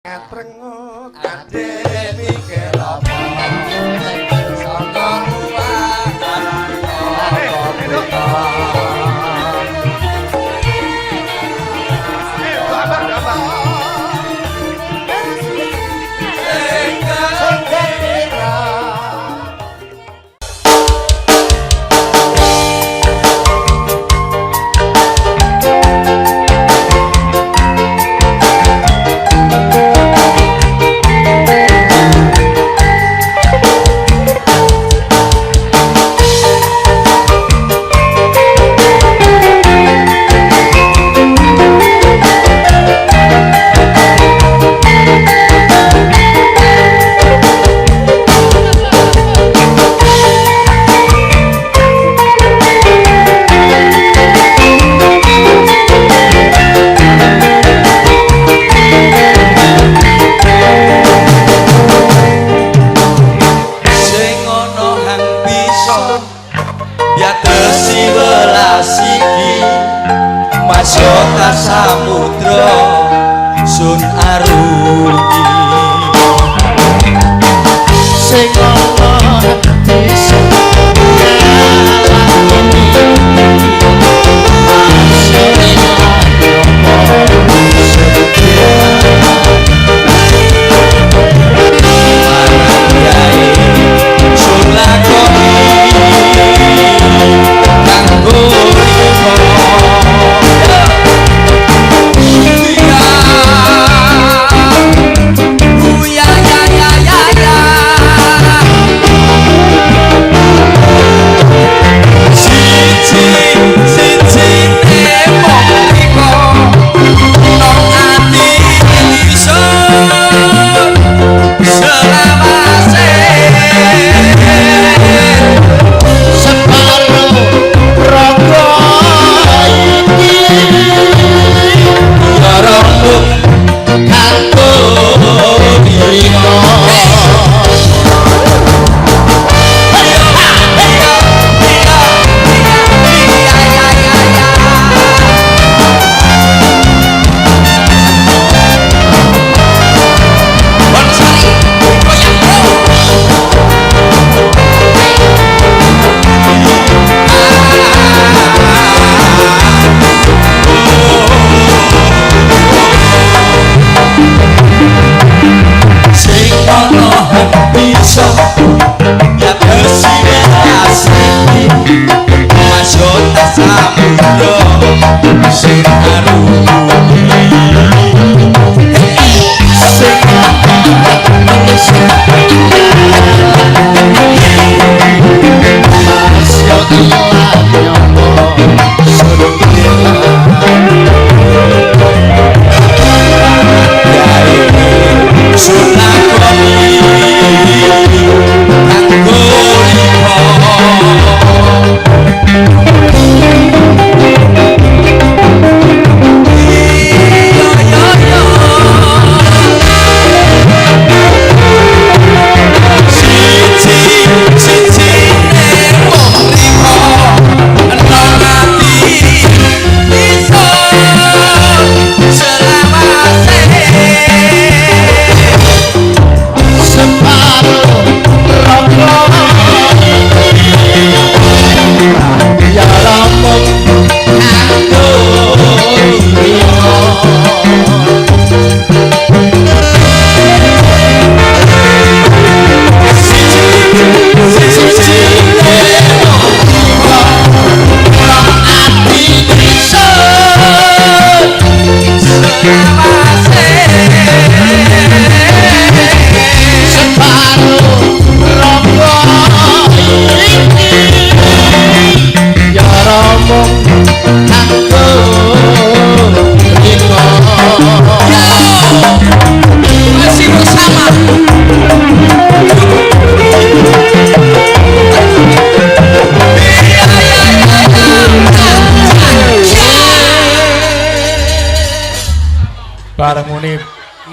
Prengut kadeni kelopo sono ruangan samudra sun arungi sing ana bisa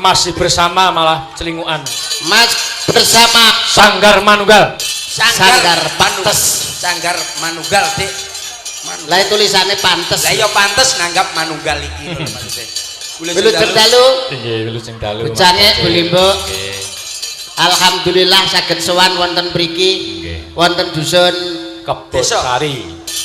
masih bersama malah celinguan mas bersama Sanggar Manunggal Sanggar pantes Sanggar Manunggal dik lah tulisannya pantes lah iya pantes nanggap manunggal iki lho maksudnya Wilujeng dalu. Nggih, wilujeng dalu. Bejane Bu Limbo. Alhamdulillah saged sowan wonten mriki. Nggih. Wonten dusun Kebon Sari.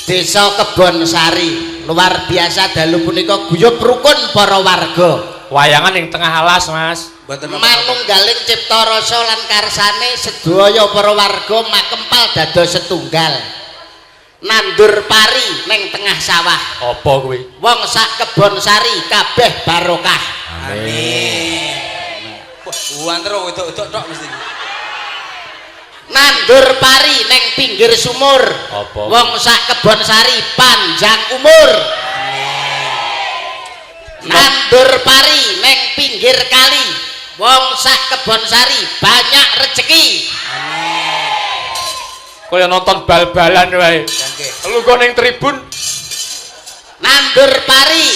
Desa Kebon Sari. Luar biasa dalu punika guyub rukun para warga. Wayangan ing tengah alas, Mas. Manunggaling cipta rasa lan karsane sedaya para warga makempal dados setunggal. Nandur pari ning tengah sawah. Apa kuwi? Wong sak Kebon Sari kabeh barokah. Amin. Wah, antara wedok-wedok tok mesti. Nandur pari ning pinggir sumur. Apa? Wong sak Kebon Sari panjang umur. Nandur pari ning pinggir kali. Wong sak Kebon Sari banyak rezeki. Kaya nonton bal-balan wae. Jangke. Lungguh ning tribun. Nandur pari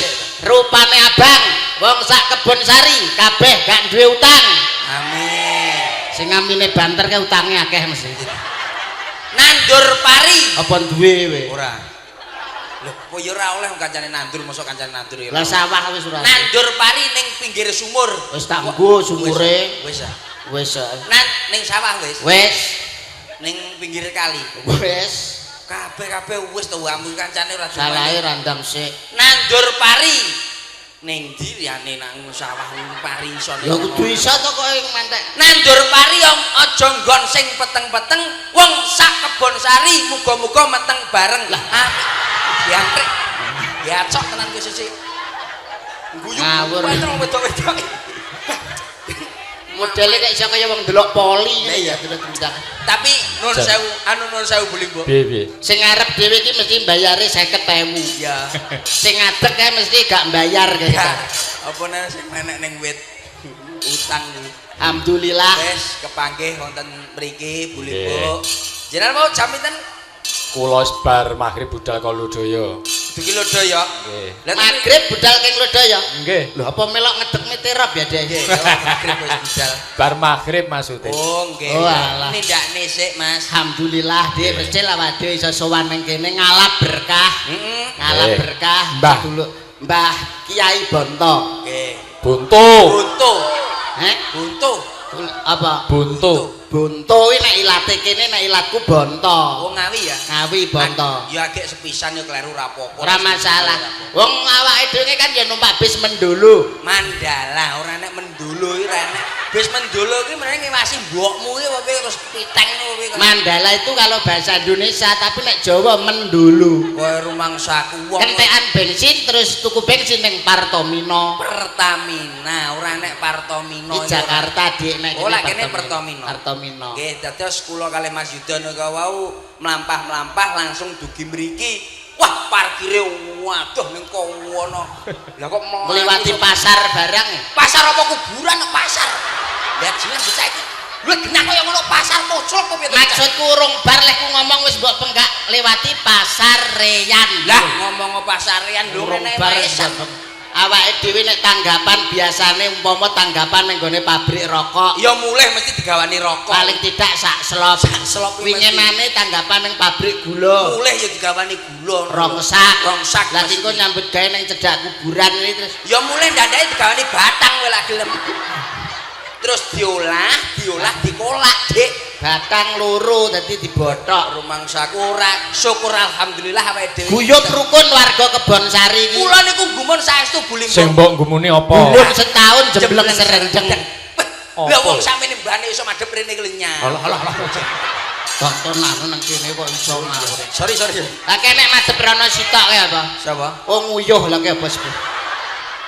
rupane abang. Wong sak Kebon Sari kabeh gak duwe utang. Amin. Sing ngamine banter ke utange akeh mesti. Nandur pari. Apa duwe we? Ora. Lho, kok ya ora oleh kancane nandur, mosok kancane nandur ya. Lah sawah wis ora. Nandur pari ning pinggir sumur. Wis tak nggo sumure. Wis. Wis. Ning sawah wis. Wis. Ning pinggir kali. Wis. Kabeh wis to amu kancane ora Salahe randang sik. Nandur pari. Ning ndi liyane nang sawah pari iso. Ya kudu iso to kok ing mentek. Nandur pari aja nggon sing peteng-peteng. Wong sak Kebon Sari muga-muga meteng bareng. Lah, diangkrek. Diacok tenan kowe sesuk. Guyu. Ngawur. Wedok-wedok. Modele kaya iso kaya wong delok poli ngene ya terus-terusan. Tapi nun sewu, nun sewu Bu Limbo. Piye? Sing ngarep dhewe iki mesti mbayare 50.000. Ya. Sing ngadeg kae mesti gak mbayar Ya. kaya. Apa nang sing menek ning wit utang iki. Alhamdulillah. Wes kepanggih wonten mriki Bu Limbo. Jenengan mau jam pinten? Kula bar magrib budal Kaludaya. Dugi Lodaya. Nggih. Lah Magrib budal keng Lodaya. Nggih. Lho apa melok ngedeg meterop ya Dek? nggih, yo magrib wis budal. Bar magrib maksudnya. Oh, nggih. Oh, alah. Nindakne sik, Mas. Alhamdulillah Dik mesti awake dhewe iso sowan ning kene ngalap berkah. Heeh. Ngalap berkah. Mbah. Dulu Mbah Kiai Bonto. Nggih. Buntu. Buntu. Heh? Buntu. Apa? Buntu. Bonto iki nek ilate kene nek ilatku Bonto. Oh, Ngawi ya. Ngawi Bonto. Ya agek sepisan ya kleru ora apa-apa. Ora masalah. Wong awake dhewe kan ya numpak bis Mendulu. Mandala ora nek Mendolo iki ora nek. Bis Mendolo iki meneh ngiwasi mbokmu iki apa terus piteng kowe kok. Mandala itu kalau bahasa Indonesia tapi nek Jawa Mendulu. Kowe rumangsaku wong Kentekan bensin terus tuku bensin ning Partomino. Pertamina, ora nek Partomino. Di Jakarta Dik nek Oh, lek kene Pertamino. Partomino. Nggih, dados kula kalih Mas Yuda nika wau mlampah-mlampah langsung dugi mriki. Wah, parkire waduh ning kono. Lah kok Melewati pasar barang. pasar apa kuburan kok pasar? Lihat jenengan bocah iki. Lho genah kaya ngono pasar muncul kok piye to? Maksudku urung bar lek ku ngomong wis mbok penggak lewati pasar Reyan. Lah ngomong pasarean lho urung rene bar wae. awake dhewe nek tanggapan biasane umpama tanggapan ning gone pabrik rokok Ya mulih mesti digawani rokok. paling tidak sak selop. selop Winginane tanggapan ning pabrik gula. Mulih ya digawani gula. Rongsak. Rongsak. Lah engko nyambut gawe ning cedhak kuburan iki terus Ya mulih ndandake digawani batang kowe lak gelem. Terus diolah, dikolak, Dik. batang loro dadi dibothok. Rumangsaku ora syukur alhamdulillah awake dhewe. Guyub rukun warga Kebon Sari iki. Kula niku gumun saestu Bu Limbo. Sing mbok gumuni apa? Belum setahun jembleng serenjeng. Lah wong sampeyan mbane iso madhep rene klenyang. Alah. Tontonan nang kene kok iso ngawur. Sorry. Lah kene madhep rono sitok kae apa? Siapa? Oh nguyuh lah kae bosku.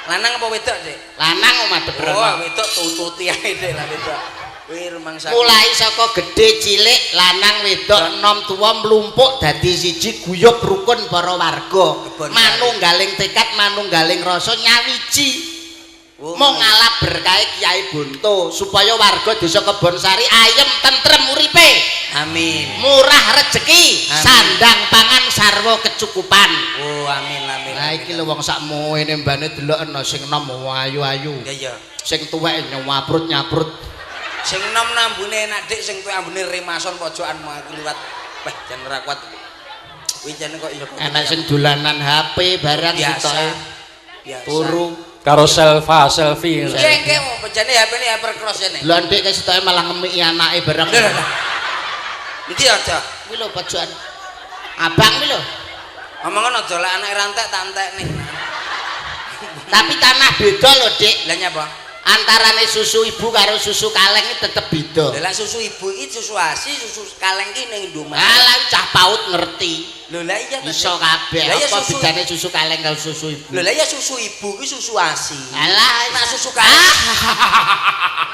Lanang apa wedok, Dik? Lanang kok madhep Oh, rono. wedok tututi ae Dik lah wedok. Kuwi rumangsaku. Mulai saka gedhe cilik lanang wedok enom tuwa mlumpuk dadi siji guyub rukun para warga. Manunggaling tekad manunggaling rasa nyawiji. Mau ngalap berkahe Kiai Bonto supaya warga desa Kebon Sari ayem tentrem uripe. Amin. Murah rezeki, Amin. sandang pangan sarwa kecukupan. Oh, amin. Nah iki lho wong sakmu ngene mbane delok ana sing enom ayu-ayu. Ya. Sing tuwek nyaprut-nyaprut. Sing enom nambune enak Dik, sing tuwek ambune remason pojokan mau aku liwat. Wah, jan ora kuat. Kuwi jan kok ya Enak sing dolanan HP barang biasa. sitoke Biasa. turu. karo selfie. Engke bejane HP-ne hypercross ne. Lha ndek ke sitoke malah ngemiki anake bareng. Endi aja? Kuwi lho pojokan. Abang kuwi lho. Omongan aja lek anake rantek tak entekne. Tapi tanah beda lho, Dik. Lah nyapa? Antarane susu ibu karo susu kaleng iki tetep beda. Lah susu ibu iki susu asi, susu kaleng ki ning Indomaret. Alah cah paut ngerti. Lho lah iya Iso kabeh. Apa bedane susu kaleng karo susu ibu? Lho lah ya susu ibu ki susu asi. Alah, Nah susu kaleng.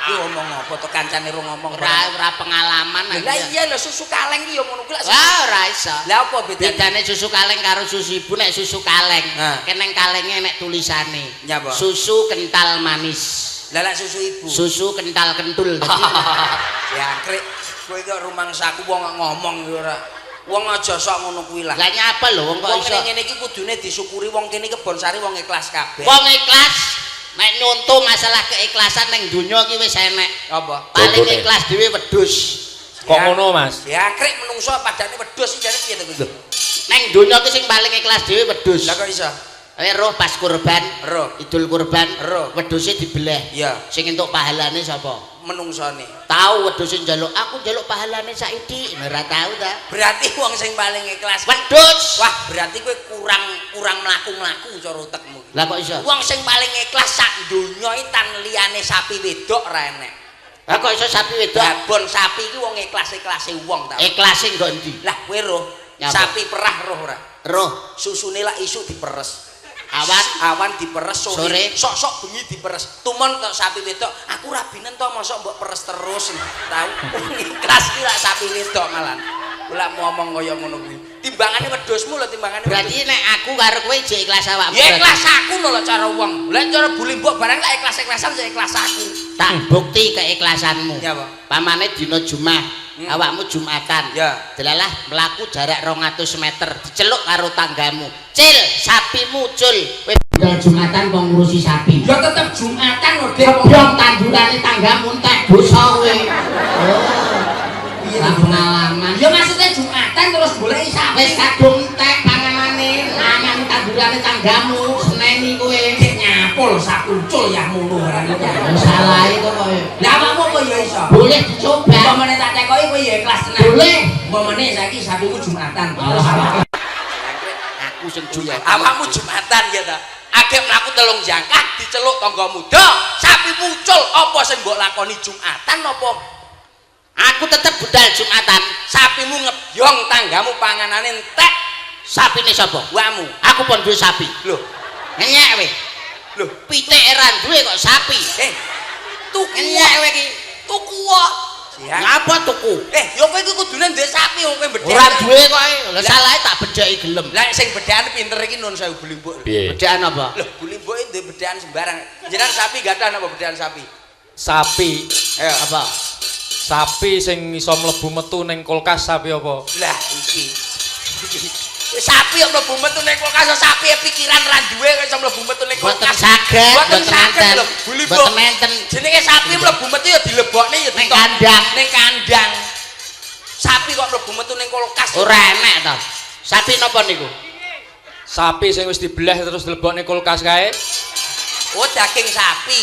Ki ngomong apa to kancane ro ngomong ora pengalaman. Lah iya lho susu kaleng ki ya ngono kuwi lak. Ora iso. Lah apa bedane? Bedane susu kaleng karo susu ibu nek susu kaleng. Keneng kalenge nek tulisane. Nyapa? Susu kental manis. Lah lek susu ibu. Susu kental kentul. Ya krek kowe iki rumangsaku wong ngomong ya ora. Wong aja sok ngono kuwi lah. Lah nyapa lho wong kok Wong iso. ngene iki kudune disyukuri wong kene Kebon Sari wong ikhlas kabeh. Wong ikhlas nek nyonto masalah keikhlasan ning donya iki wis enek. Apa? Paling ikhlas dhewe wedhus. Kok ngono, Mas? Ya krek menungso padane wedhus iki jane piye to kuwi? Ning donya iki sing paling ikhlas dhewe wedhus. Lah kok iso? Roh pas kurban, Roh. Idul kurban, Roh. wedhuse dibeleh. Iya. Sing entuk pahalane sapa? Menungsone. Tahu wedhuse njaluk, aku njaluk pahalane saiki. Ora tahu ta. Berarti wong sing paling ikhlas Wedhus. wah, berarti kowe kurang mlaku-mlaku cara utekmu. Lah kok iso? Wong sing paling ikhlas sak donya iki tan liyane sapi wedok ora enek. Lah kok iso sapi wedok? Babon sapi iki wong ikhlas-ikhlase wong ta. Ikhlase nggo endi? Lah kowe roh, Nyapa? sapi perah roh ora? Roh, Susune lak isuk diperes. awan diperes sore. Sok-sok bengi diperes. Tumon tok sapi wedok, aku rabinen to mosok mbok peres terus. Tahu? Ikhlas ki lak sapi wedok malan. Ora ngomong kaya ngono kuwi. Timbangane wedhusmu lho timbangane. Berarti nek aku karo kowe jek ikhlas awakmu. Ya ikhlas aku lho cara wong. Lah cara buli mbok barang lak ikhlas-ikhlasan ya ikhlas aku. Tak bukti keikhlasanmu. Ya, Pak. Pamane dina Jumat, awakmu Jumatan. Ya. Delalah mlaku jarak 200 meter, diceluk karo tanggamu. Cil, sapimu cul. Wis budal Jumatan kok ngurusi sapi. Ya tetep Jumatan lho, Dik. Keblong tandurane tanggamu entek dosa kowe. Iya, pengalaman. Ya maksudnya Jumatan terus goleki sapi. Wis kadung entek panganane, mangan tandurane tanggamu, seneni kowe. Nyapul sak ucul ya ngono barang. Salah itu kowe. Lah awakmu kok ya iso? Boleh dicoba. Umpamane tak tekoki kowe ya ikhlas tenan. Boleh. Umpamane saiki sapimu Jumatan. Aku sing Jumatan. Awakmu Jumatan ya ta. Agek mlaku telung jangkah diceluk tangga muda, sapi muncul apa sing mbok lakoni Jumatan apa? Aku tetep budal Jumatan. Sapimu ngebyong tanggamu panganane entek. Sapine sapa? Wamu. Aku pun duwe sapi. Lho, Ngenyek kowe. lho, Pitik era duwe kok sapi. tuku Ngenyek kowe iki. tuku wae. Ya. Ngapa tuku? Ya kowe iki kudune duwe sapi wong kowe bedhek. Ora duwe kok. Lah salahe tak bedheki gelem. Lah sing bedhekan pinter iki nun sewu bulimbuk. Piye? Bedhekan apa? Lho, bulimbuk iki duwe bedhekan sembarang. Jenengan sapi gadah napa bedhekan sapi? Sapi. Apa? Sapi sing iso mlebu metu ning kulkas sapi apa? Lah iki. Sapi yang mlebu metu ning kulkas sapi pikiran ra duwe kok iso mlebu metu ning kulkas. Boten saged, Boten saged lho. Boten nenten. Jenenge sapi mlebu metu ya dilebokne ya Ning kandang. ning kandang. Sapi kok mlebu metu ning kulkas. Ora enek to. Sapi napa niku? Sapi sing wis dibelah terus dilebokne kulkas kae. Oh, daging sapi.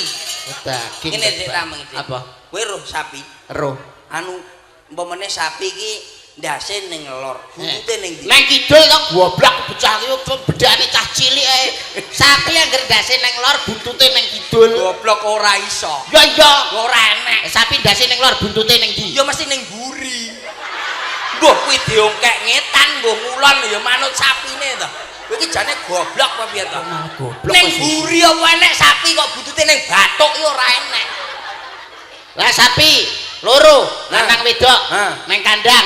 Daging. Ngene Dik Tameng iki. Apa? Kowe roh sapi. Roh. Anu umpamane sapi iki ndase ning lor, buntute ning ndi? Nang kidul to goblok bocah iki bedhane cah cilik ae. Sapi anggere ndase nang lor buntute ning kidul. Goblok ora iso. Ya iya. Ora enek. Sapi ndase ning lor buntute ning ndi? Ya mesti ning mburi. Mbuh kuwi diongkek ngetan, mbuh ngulon ya manut sapine to. Kowe iki jane goblok apa piye to? Goblok Ning wis. mburi apa enek sapi kok buntute ning bathuk ya ora enek. Lah sapi loro lanang wedok Hah. nang kandang.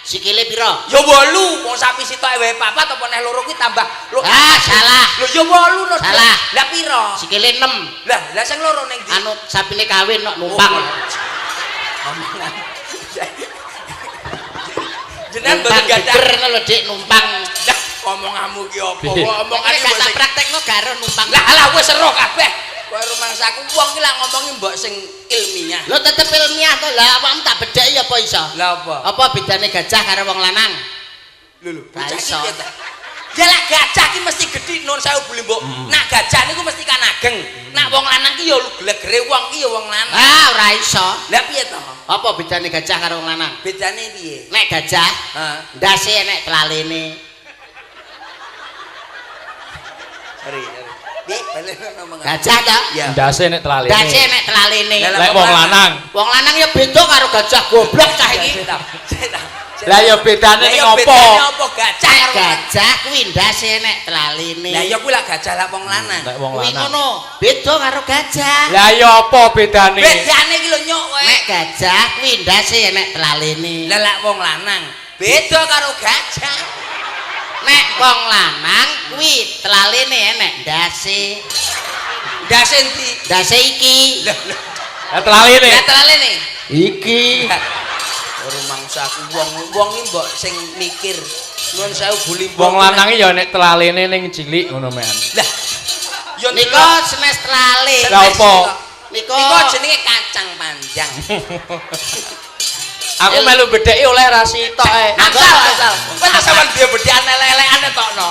Sikile pira? Ya 8, wong sapi sitoke wae 4 apa neh loro kuwi tambah. Ah, salah. Lho ya 8 no. Salah. Lah pira? Sikile 6. Lah sing loro ning ndi? Anu sapine kawin kok numpang. Omongan. Jenengan Numpang boten gadah. geger lho Dik numpang. Lah omonganmu ki apa? Piye? Omongane Gak tak praktekno garo numpang. Lah wis ero kabeh. Kowe rumangsaku wong ki lak ngomongi mbok sing ilmiah. Lho tetep ilmiah to. Lah awakmu tak bedheki apa iso? Lah apa? Apa bedane gajah karo wong lanang? Lho Gak bocah iso. iki ta. Ya lah gajah ki mesti gedhi nun sewu Bu Mbok. Nak gajah niku mesti kan ageng. Nak wong lanang ki ya glegere wong ki ya wong lanang. Ah, ora iso. Lah piye to? Apa bedane gajah karo wong lanang? Bedane piye? Nek gajah, Heeh. ndase enek telalene. Sorry. Piye balen ngomong. Gajah ta? Ya. Ndase nek telalene. Ndase enek telalene. Lek wong lanang. Wong lanang ya beda karo gajah goblok cah iki. Lah ya bedane ning opo? Bedane opo gajah karo Gajah kuwi ndase enek telalene. Lah ya kuwi lah gajah lah wong lanang. Nek wong Kuwi lanang. ngono, beda karo gajah. Lah ya apa bedane? Bedane iki lho nyok kowe. Nek gajah kuwi ndase enek telalene. Lah lek wong lanang beda karo gajah. Nek wong lanang kuwi telalene enek ndase. Ndase endi? Ndase iki. Lah telalene. Lah telalene. Iki. Rumangsa aku wong iki mbok sing mikir. Nuwun sewu buli Wong lanang ya nek telalene ning cilik ngono men. Lah yo Nika senes telale. Lah apa? Niku jenenge kacang panjang. Aku melu bedheki oleh rasi tok e. Asal. Kowe tak sampean dia bedhekan elek-elekane tokno.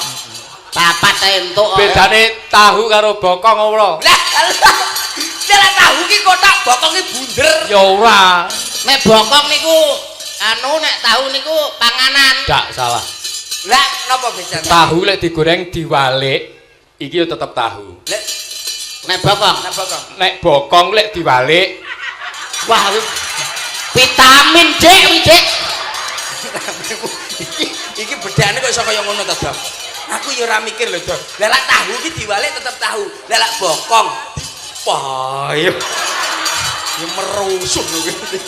Papat entuk. Bedane tahu karo bokong ora? Lah lah tahu ki kotak bokonge bunder. Ya ora. Nek bokong niku nek tahu niku panganan. Dak salah. Lah napa bedane? Tahu lek digoreng diwalik iki yo tetep tahu. Nek bokong. Nek bokong lek diwalik Wah, vitamin D kuwi, Dik. Iki bedane kok iso kaya ngono to, Dok? Aku ya ora mikir lho, Dok. Lah lek tahu ki diwalik tetep tahu. Lah lek bokong payo. Ya merusuh lho kuwi.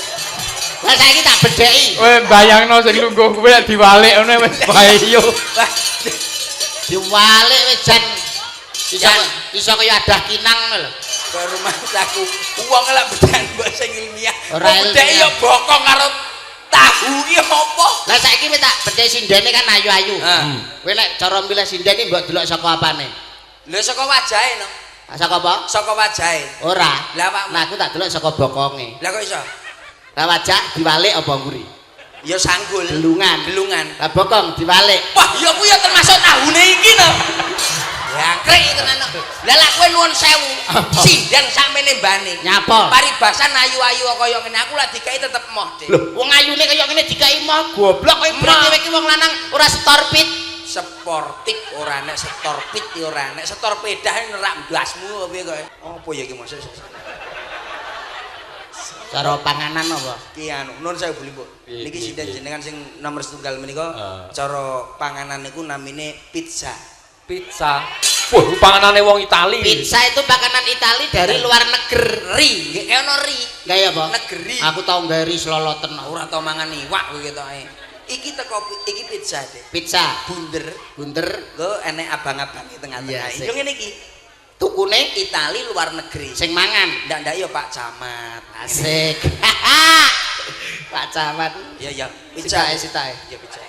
Lah saiki tak bedheki. Kowe bayangno sing lungguh kuwi lek diwalik ngono wis bae yo. Wah, Diwalik wis jan iso kaya adah kinang ngono lho. ke rumah saku. Wong lek bedane mbok sing ilmiah. Ora Bedheki ya bokong karo tahu ki apa? Lah saiki wis tak bedheki sindene kan ayu-ayu. Heeh. Kowe nek cara milih sinden iki mbok delok saka apane? Lha saka wajahe no. Saka apa? Saka wajahe. Ora. Lah awakmu. Nah aku tak delok saka bokonge. Lah kok iso? Lah wajah diwalik apa nguri? Ya sanggul. Gelungan. Gelungan. Lah bokong diwalik. Wah, ya kuwi ya termasuk tahune iki no. Ya krek tenan. Lah lek kowe nuwun sewu, sinden sakmene mbane. Nyapa? Paribasan ayu-ayu kaya ngene aku lek dikai tetep moh, Dik. Lho, wong ayune kaya ngene dikai mah goblok kowe berarti iki wong lanang ora setorpit. Sportif ora nek setorpit ya ora nek setorpedah nerak blasmu piye kok. Apa ya iki maksud? Cara panganan apa? Ki anu, nuwun sewu Bu Mbok. Niki sinden jenengan sing nomor setunggal menika cara panganan niku namine pizza. Pizza. Wah, panganane wong Itali. Pizza itu makanan Itali dari luar negeri. Nggih kaya ono ri. Gaya apa? Negeri. Aku tau gawe ri sloloten. Ora tau mangan iwak kowe ketoke. Iki teko iki pizza, Dik. Pizza Bunder. bunder Go enek abang-abang di tengah-tengah. Iya, Yo ngene iki. tukune Itali luar negeri. sing mangan. Ndak ya Pak Camat. Asik. Pak Camat. Ya ya, pizza. Sitae. Ya pizza.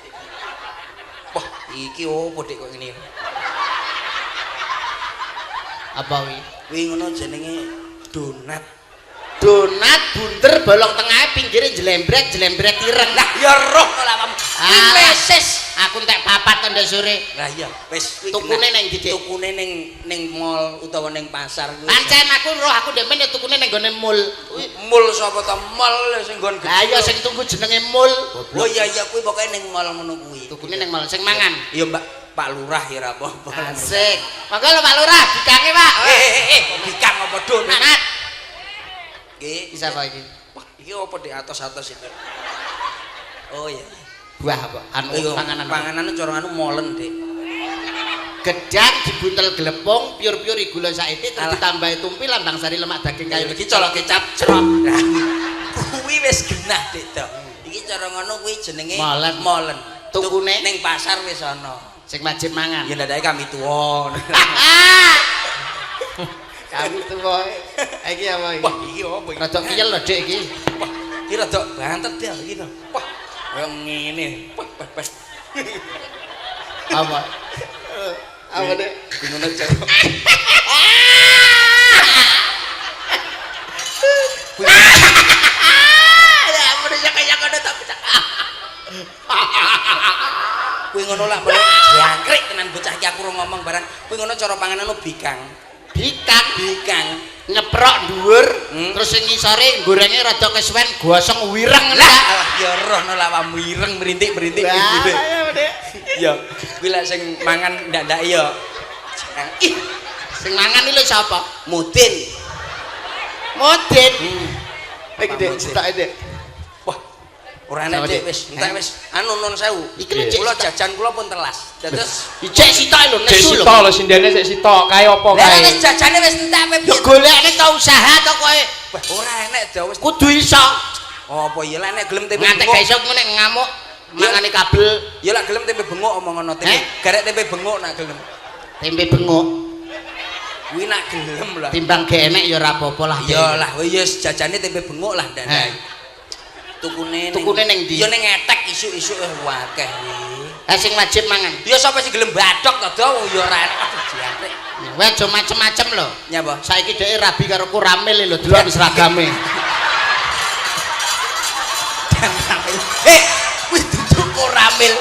Wah, iki opo Dik kok ngene. Apa wi? Kuwi ngono jenenge donat. Donat bunder bolong tengahnya pinggirnya jelembret ireng. Lah ya roh lah kamu. Meses. Aku entek papat tanda sore. Lah iya, wis Tukune neng Dik. Tukune ning mall utawa ning pasar kuwi. Pancen aku roh aku demen ya tukune neng gone mall. Mall sapa to? Mall sing nggon Lah iya sing tunggu jenenge mall. Oh iya iya kuwi pokoke ning mall ngono kuwi. Tukune neng mall sing mangan. Iya Mbak Pak Lurah ya ora apa-apa. Asik. Monggo lho Pak Lurah, dikange Pak. Bikang apa donat? Donat. Nggih. Bisa apa iki? Wah, iki apa di atas-atas itu? Oh iya. Buah apa? Anu panganan. Panganan cara anu molen, Dik. Gedang dibuntel glepung, piur-piuri gula saithik terus ditambahi tumpi lambang sari lemak daging kayu legi colok kecap cerot. Kuwi wis genah, Dik, Dok. Iki cara ngono kuwi jenenge Molen. molen. Tukune ning pasar wis ana. Sing wajib mangan. Ya ndadake kami tuwa. Kami tuwa. Iki apa iki? Wah, iki apa iki? Rada kiyel lho, Dik iki. Wah, iki rada bantet ya iki to. Wah, kaya ngene. Wah, pas. Apa? Apa Dik? Gimana cara? Ya, ampun ya kaya kono to. Kuwi ngono lah jangkrik tenan bocah iki aku ngomong barang. Kuwi ngono cara panganan bikang. Bikang nyeprok dhuwur terus sing ngisore gorenge rada kesuwen gosong wireng lah. Ya rohno lawamu ireng merintik-merintik gitu. Ya kuwi lek sing mangan ndak ya. Ih, sing mangan iki lho sapa? Mudin. Iki Dik, cetak Dik. Wah, ora enak Dik wis, entek wis. Anu nun sewu. Iki kula jajan kula pun telas. Dados ijek sitok lho nesu lho. Sitok lho sindene sik sitok kae apa kae. Lah wis jajane wis entek apa piye? Yo golekne ta usaha to kowe. Wah, ora enak dah wis. Kudu iso. Apa ya lek nek gelem tempe Ngantek bengok. gak iso ngene ngamuk mangane kabel. Ya lek gelem tempe bengok omongono tempe. Garek tempe bengok nak gelem. Tempe bengok. Kuwi nak gelem lah. Timbang ge enek ya ora apa-apa lah. Ya lah wis jajane tempe bengok lah ndak. Tukune ning ndi? Ya ning etek isuk-isuk akeh kuwi. Sing wajib mangan. Ya sapa sing gelem bathok to do ya ora enak aduh jangkrik. Wes aja macem-macem lho. Nyapa? Saiki dhek rabi karo kuramil lho delok seragame. Wis duduk kuramil.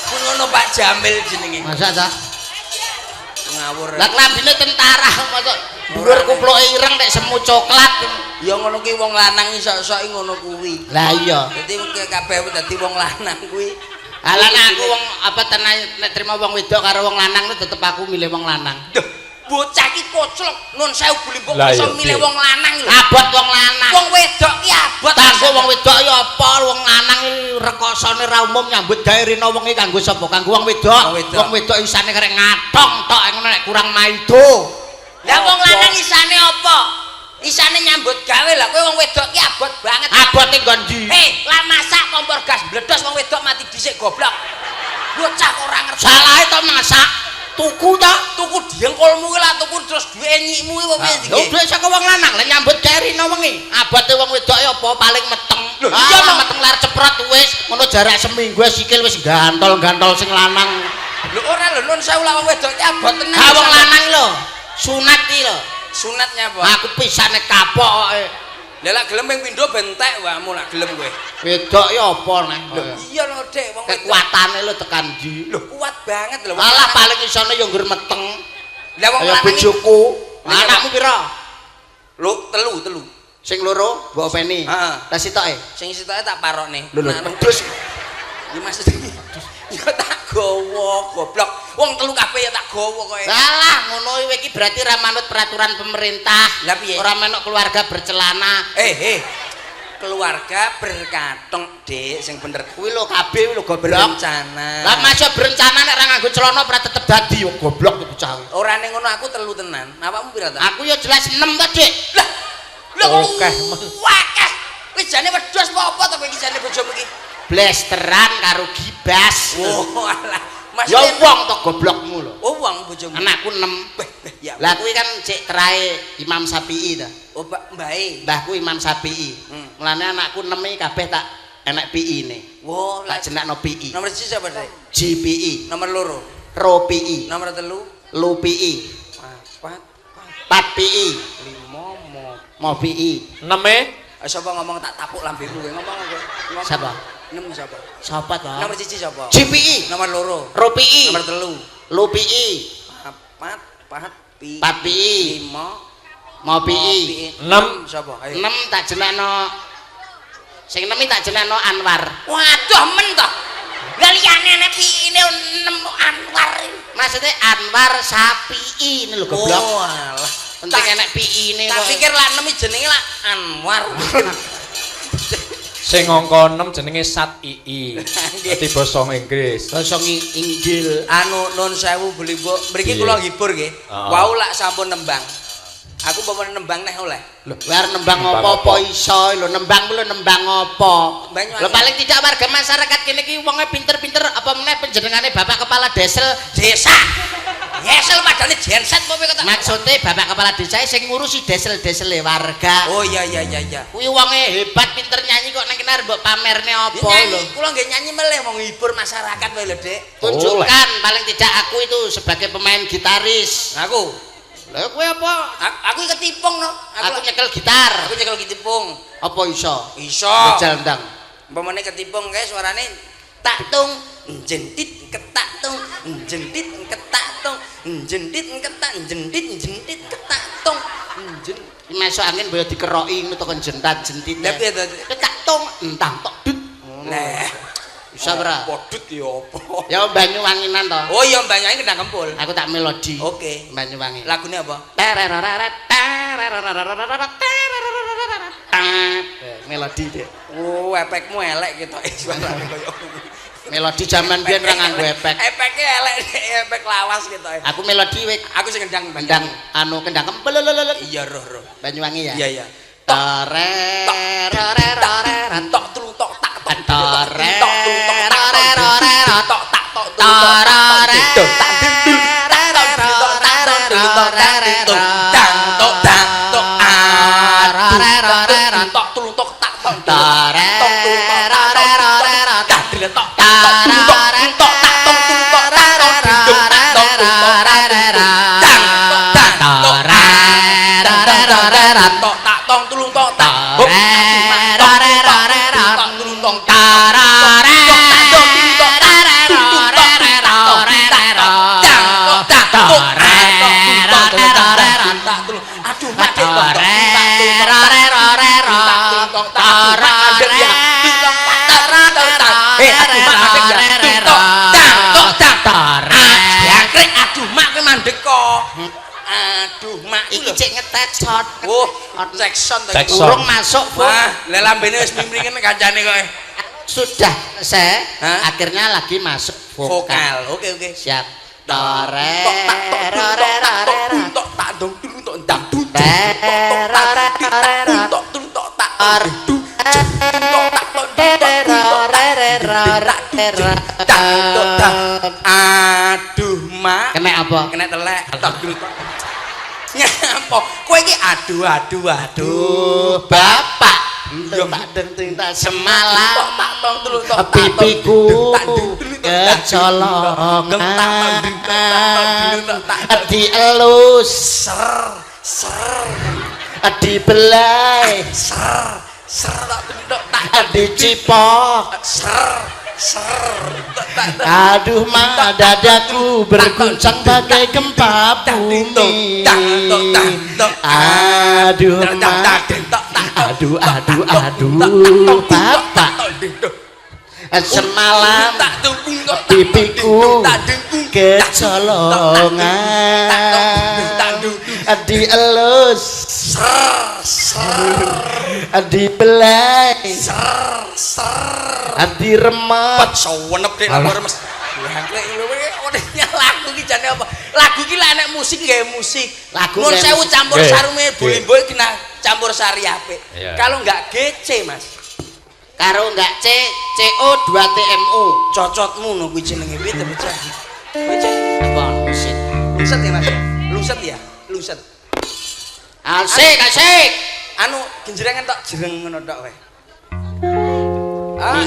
Kuwi ngono Pak Jamil jenenge. Masa ta? Ngawur. Lah klambine tentara mosok dhuwur kupluke ireng nek semu coklat. Ya ngono kuwi wong lanang iso-iso ngono kuwi. Lah iya. Dadi kabeh dadi wong lanang kuwi. Lah aku wong apa tenan nek trimo wong wedok karo wong lanang tetep aku milih wong lanang. Duh, bocah iki koclok nun sewu bulimbok Lah, iso iya, milih Dik. wong lanang lho. Abot wong lanang. Wong wedok ki abot. Kanggo wong wedok ya apa wong lanang iki rekosane ra umum nyambut gawe rino wengi kanggo sapa? Kanggo wong wedok. Wong wedok isane karek ngatong tok ngono nek kurang maido. Lah wong lanang isane apa? Isane nyambut gawe lah kowe wong wedok ki abot banget. Abote nggon ndi? Lah masak kompor gas bledos wong wedok mati dhisik goblok. Bocah kok ora ngerti. Salahe to masak. Tuku ta? Tuku diengkolmu ki lah tuku terus duwe enyikmu ki apa piye iki? Lho dhuwit saka wong lanang lah nyambut gawe rino wengi. Abote wong wedok ya apa paling meteng. Lho, iya, Mang. meteng lar ceprot wis ngono jarak seminggu sikil wis gantol-gantol sing lanang. Lho ora lho nun sewu lah wong wedok ki abot tenan. Ha wong lanang lho. Sunat iki lho. Sunatnya apa? Aku pisane kapok koke. Lah lek gelem ping pindho bentek wae lak gelem kowe. Wedok ya apa neh? Lho iya lho Dik wong wedok. Kekuatane lho tekan ndi? Lho kuat banget lho. Alah paling isone ya nggur meteng. Lah wong Kaya lanang iki- bojoku. Lah, Anakmu pira? Lho telu. Sing loro mbok openi. Heeh. Lah sitoke. Sing sitoke tak parokne. Lho Nah, pedus. iki maksudnya ya tak gowo goblok. Wong telu kabeh ya tak gowo kowe. Salah ngono iki berarti ra manut peraturan pemerintah. Lah piye? Ora menok keluarga bercelana. Keluarga berkatong Dik sing bener. Kuwi lho kabeh lho goblok. Berencana. Lah masih berencana nek ra nganggo celana ora tetep dadi yo goblok iki bocah. Ora ning ngono aku telu tenan. Awakmu pira ta? Aku ya jelas 6 to, Dik. Lah. Okeh, Wakeh. Wis jane wedhus apa to kowe iki jane bojomu iki? Blesteran karo gibas. Oh alah. Mas Ya wong to goblokmu lho. Oh wong bojomu. Anakku 6. Ya. Lah kuwi kan cek terae Imam Syafi'i ta. Oh mbae. Mbahku Imam Syafi'i. Mulane anakku 6 iki kabeh tak enek PI-ne. Oh, Tak jenakno PI. nomor 1 siapa Dik? GPI, Nomor loro. Ro PI, Nomor 3. Lu PI, 4 Pat PI, 5 Mo PI. 6 Sapa ngomong tak tapuk lambemu kowe ngomong kowe. Ngomong. Siapa? 6 sapa? Sapa to? Nomor 1 sapa? GPI, Nomor loro. Ro PI, Nomor 3. Lu PI, 4 pi. Pat PI, 5 Mo PI. 6. sapa? Ayo. 6 tak jenakno. Sing 6 tak jenakno Anwar. Waduh men to. Lah liyane nek piine 6 Anwar. Maksudnya Anwar Sapi'i ini lho goblok. Oh alah. Penting enek PI-ne Tak kok. pikir lah 6 jenenge lah Anwar. sing angka 6 jenenge Sat II. Dadi basa Inggris. Basa Inggil. Anu nun sewu Blimbok. Mriki kula ngibur nggih. Wau lak sampun nembang. Aku mau nembang neh oleh. Lho, war nembang apa-apa iso lho, nembang lho nembang apa. Banyuwangi. Lho paling tidak warga masyarakat kene iki wonge pinter-pinter apa meneh panjenengane Bapak Kepala Desel. Desa. Yesel padane genset apa kata. Maksudnya Bapak Kepala Desa sing ngurusi desel-desele warga. Oh iya. Kuwi wonge hebat pinter nyanyi kok nang kene arep mbok pamerne apa lho. Kula nggih nyanyi meleh mau ngibur masyarakat wae lho, Dik. Tunjukkan paling tidak aku itu sebagai pemain gitaris. Aku. Lah kowe apa? Aku ketipung no. Aku nyekel gitar. nyekel ketipung. Apa iso? Iso. Bejal ndang. Umpamane ketipung kae suarane ketak-tung jendit ketak-tung jendit ketak-tung jendit ketak jendit ketak-tung masuk angin boyo dikeroki ngono tekan jentat jentit. Lah piye to? Ketak-tung entang tok dut. Nah, bisa ora? Podut ya apa? Ya Banyuwanginan to. Oh iya Banyuwangi Kendang Kempul. Aku tak melodi. Oke. Banyuwangi. Lagune apa? Melodi deh. Oh, efekmu elek gitu. Suarane koyo Melodi zaman biyen ora nganggo efek. Efeknya elek, efek lawas gitu. Aku melodi wek Aku sing kendang kendang anu kendang kempel. Iya roh. Banyuwangi ya. Iya. Tore Tok tulung tok tak tok. tore Tok tulung tok tak tok tak tok tulung tok Aduh, mak iki cek ngetek shot. Oh, Jackson to. Urung masuk, Bu. Wah, lha lambene wis mimringen kancane kok. Sudah selesai. Akhirnya lagi masuk vokal. Oke. Siap. Tore tok tak dong tok ndang tok aduh mak kena apa? kena telek nyapa kowe iki aduh bapak tak denting tak semalam pipiku kecolongan dielus ser dibelai tak dicipok aduh mah dadaku berguncang bagai gempa bumi aduh mah aduh bapak semalam pipiku kecolongan dielus dibelai diremet sawenep dek lamar Mas lagu iki jane apa lagu iki lek nek musik gawe musik lagu nun sewu campur sarume bolimboy kena campur sari apik kalau enggak GC Mas karo enggak CO 2 TMU cocotmu no kuwi jenenge piye to bocah apa musik lungset ya Mas lungset asik anu genjrengan tok jereng ngono tok wae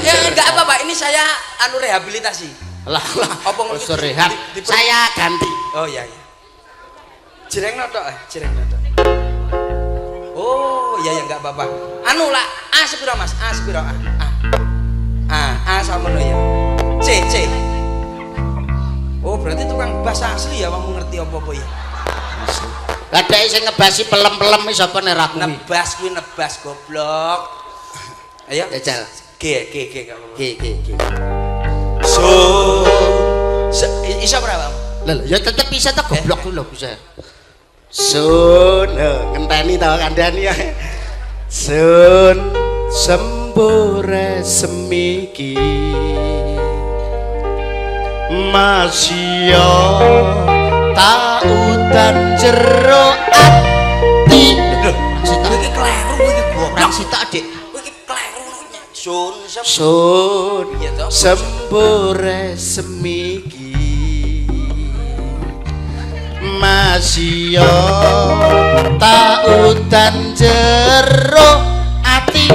ya enggak apa-apa ini saya anu rehabilitasi lah apa ngono rehab saya ganti oh iya jereng tok oh iya enggak apa-apa anu lah A sepiro Mas A sepiro A sama no ya C oh berarti tukang bahasa asli ya kamu ngerti apa-apa ya lah dhek sing ngebasi pelem-pelem wis apa nek ra kuwi nebas kuwi nebas goblok ayo jajal G G so iso berapa lho ya tetep bisa tak goblok ku lho bisa sun ngenteni ta kandhani ya sun sembure semiki masya tautan jero ati lho iki kleru iki goblok sitok dik iki kleru sun sembure semiki masya tautan jero ati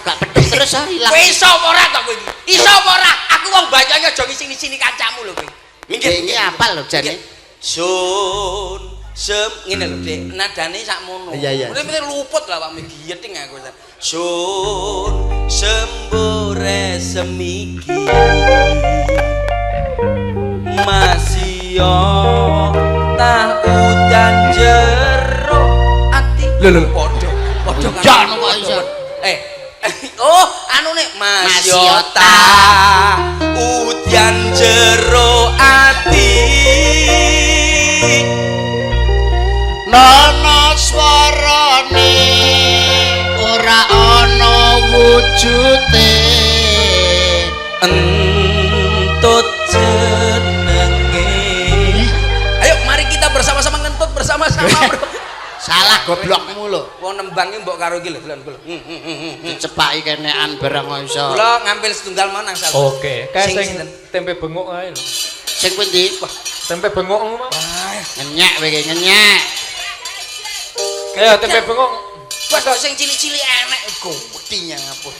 gak pedhe terus ilang iso apa ora to kowe iki iso apa ora aku wong Banyuwangi aja ngisi-ngisini kancamu lho kowe minggir iki apal lho jane sun ngene lho Dik nadane sakmono iya mesti luput lah awakmu giyeting aku sun sembore semiki masih tah udan jero ati lho padha Jan kok iso. Oh anu nek masih tah udan jero ati Nono swarane ora ana wujute entut jenenge. Ayo mari kita bersama-sama ngentut bersama-sama, Bro. salah goblokmu lho Wong nembangnya mbok karo iki lho, Glen. dicepaki kenekan barang kok iso Kula ngambil setunggal mau nangsal. Oke, kae Sing sing sinten? tempe bengok ae lho. sing pundi Tempe bengok mau. ngenyek kowe iki ngenyek Ayo tempe bengok. Waduh sing cilik-cilik enek gedinya ngapun.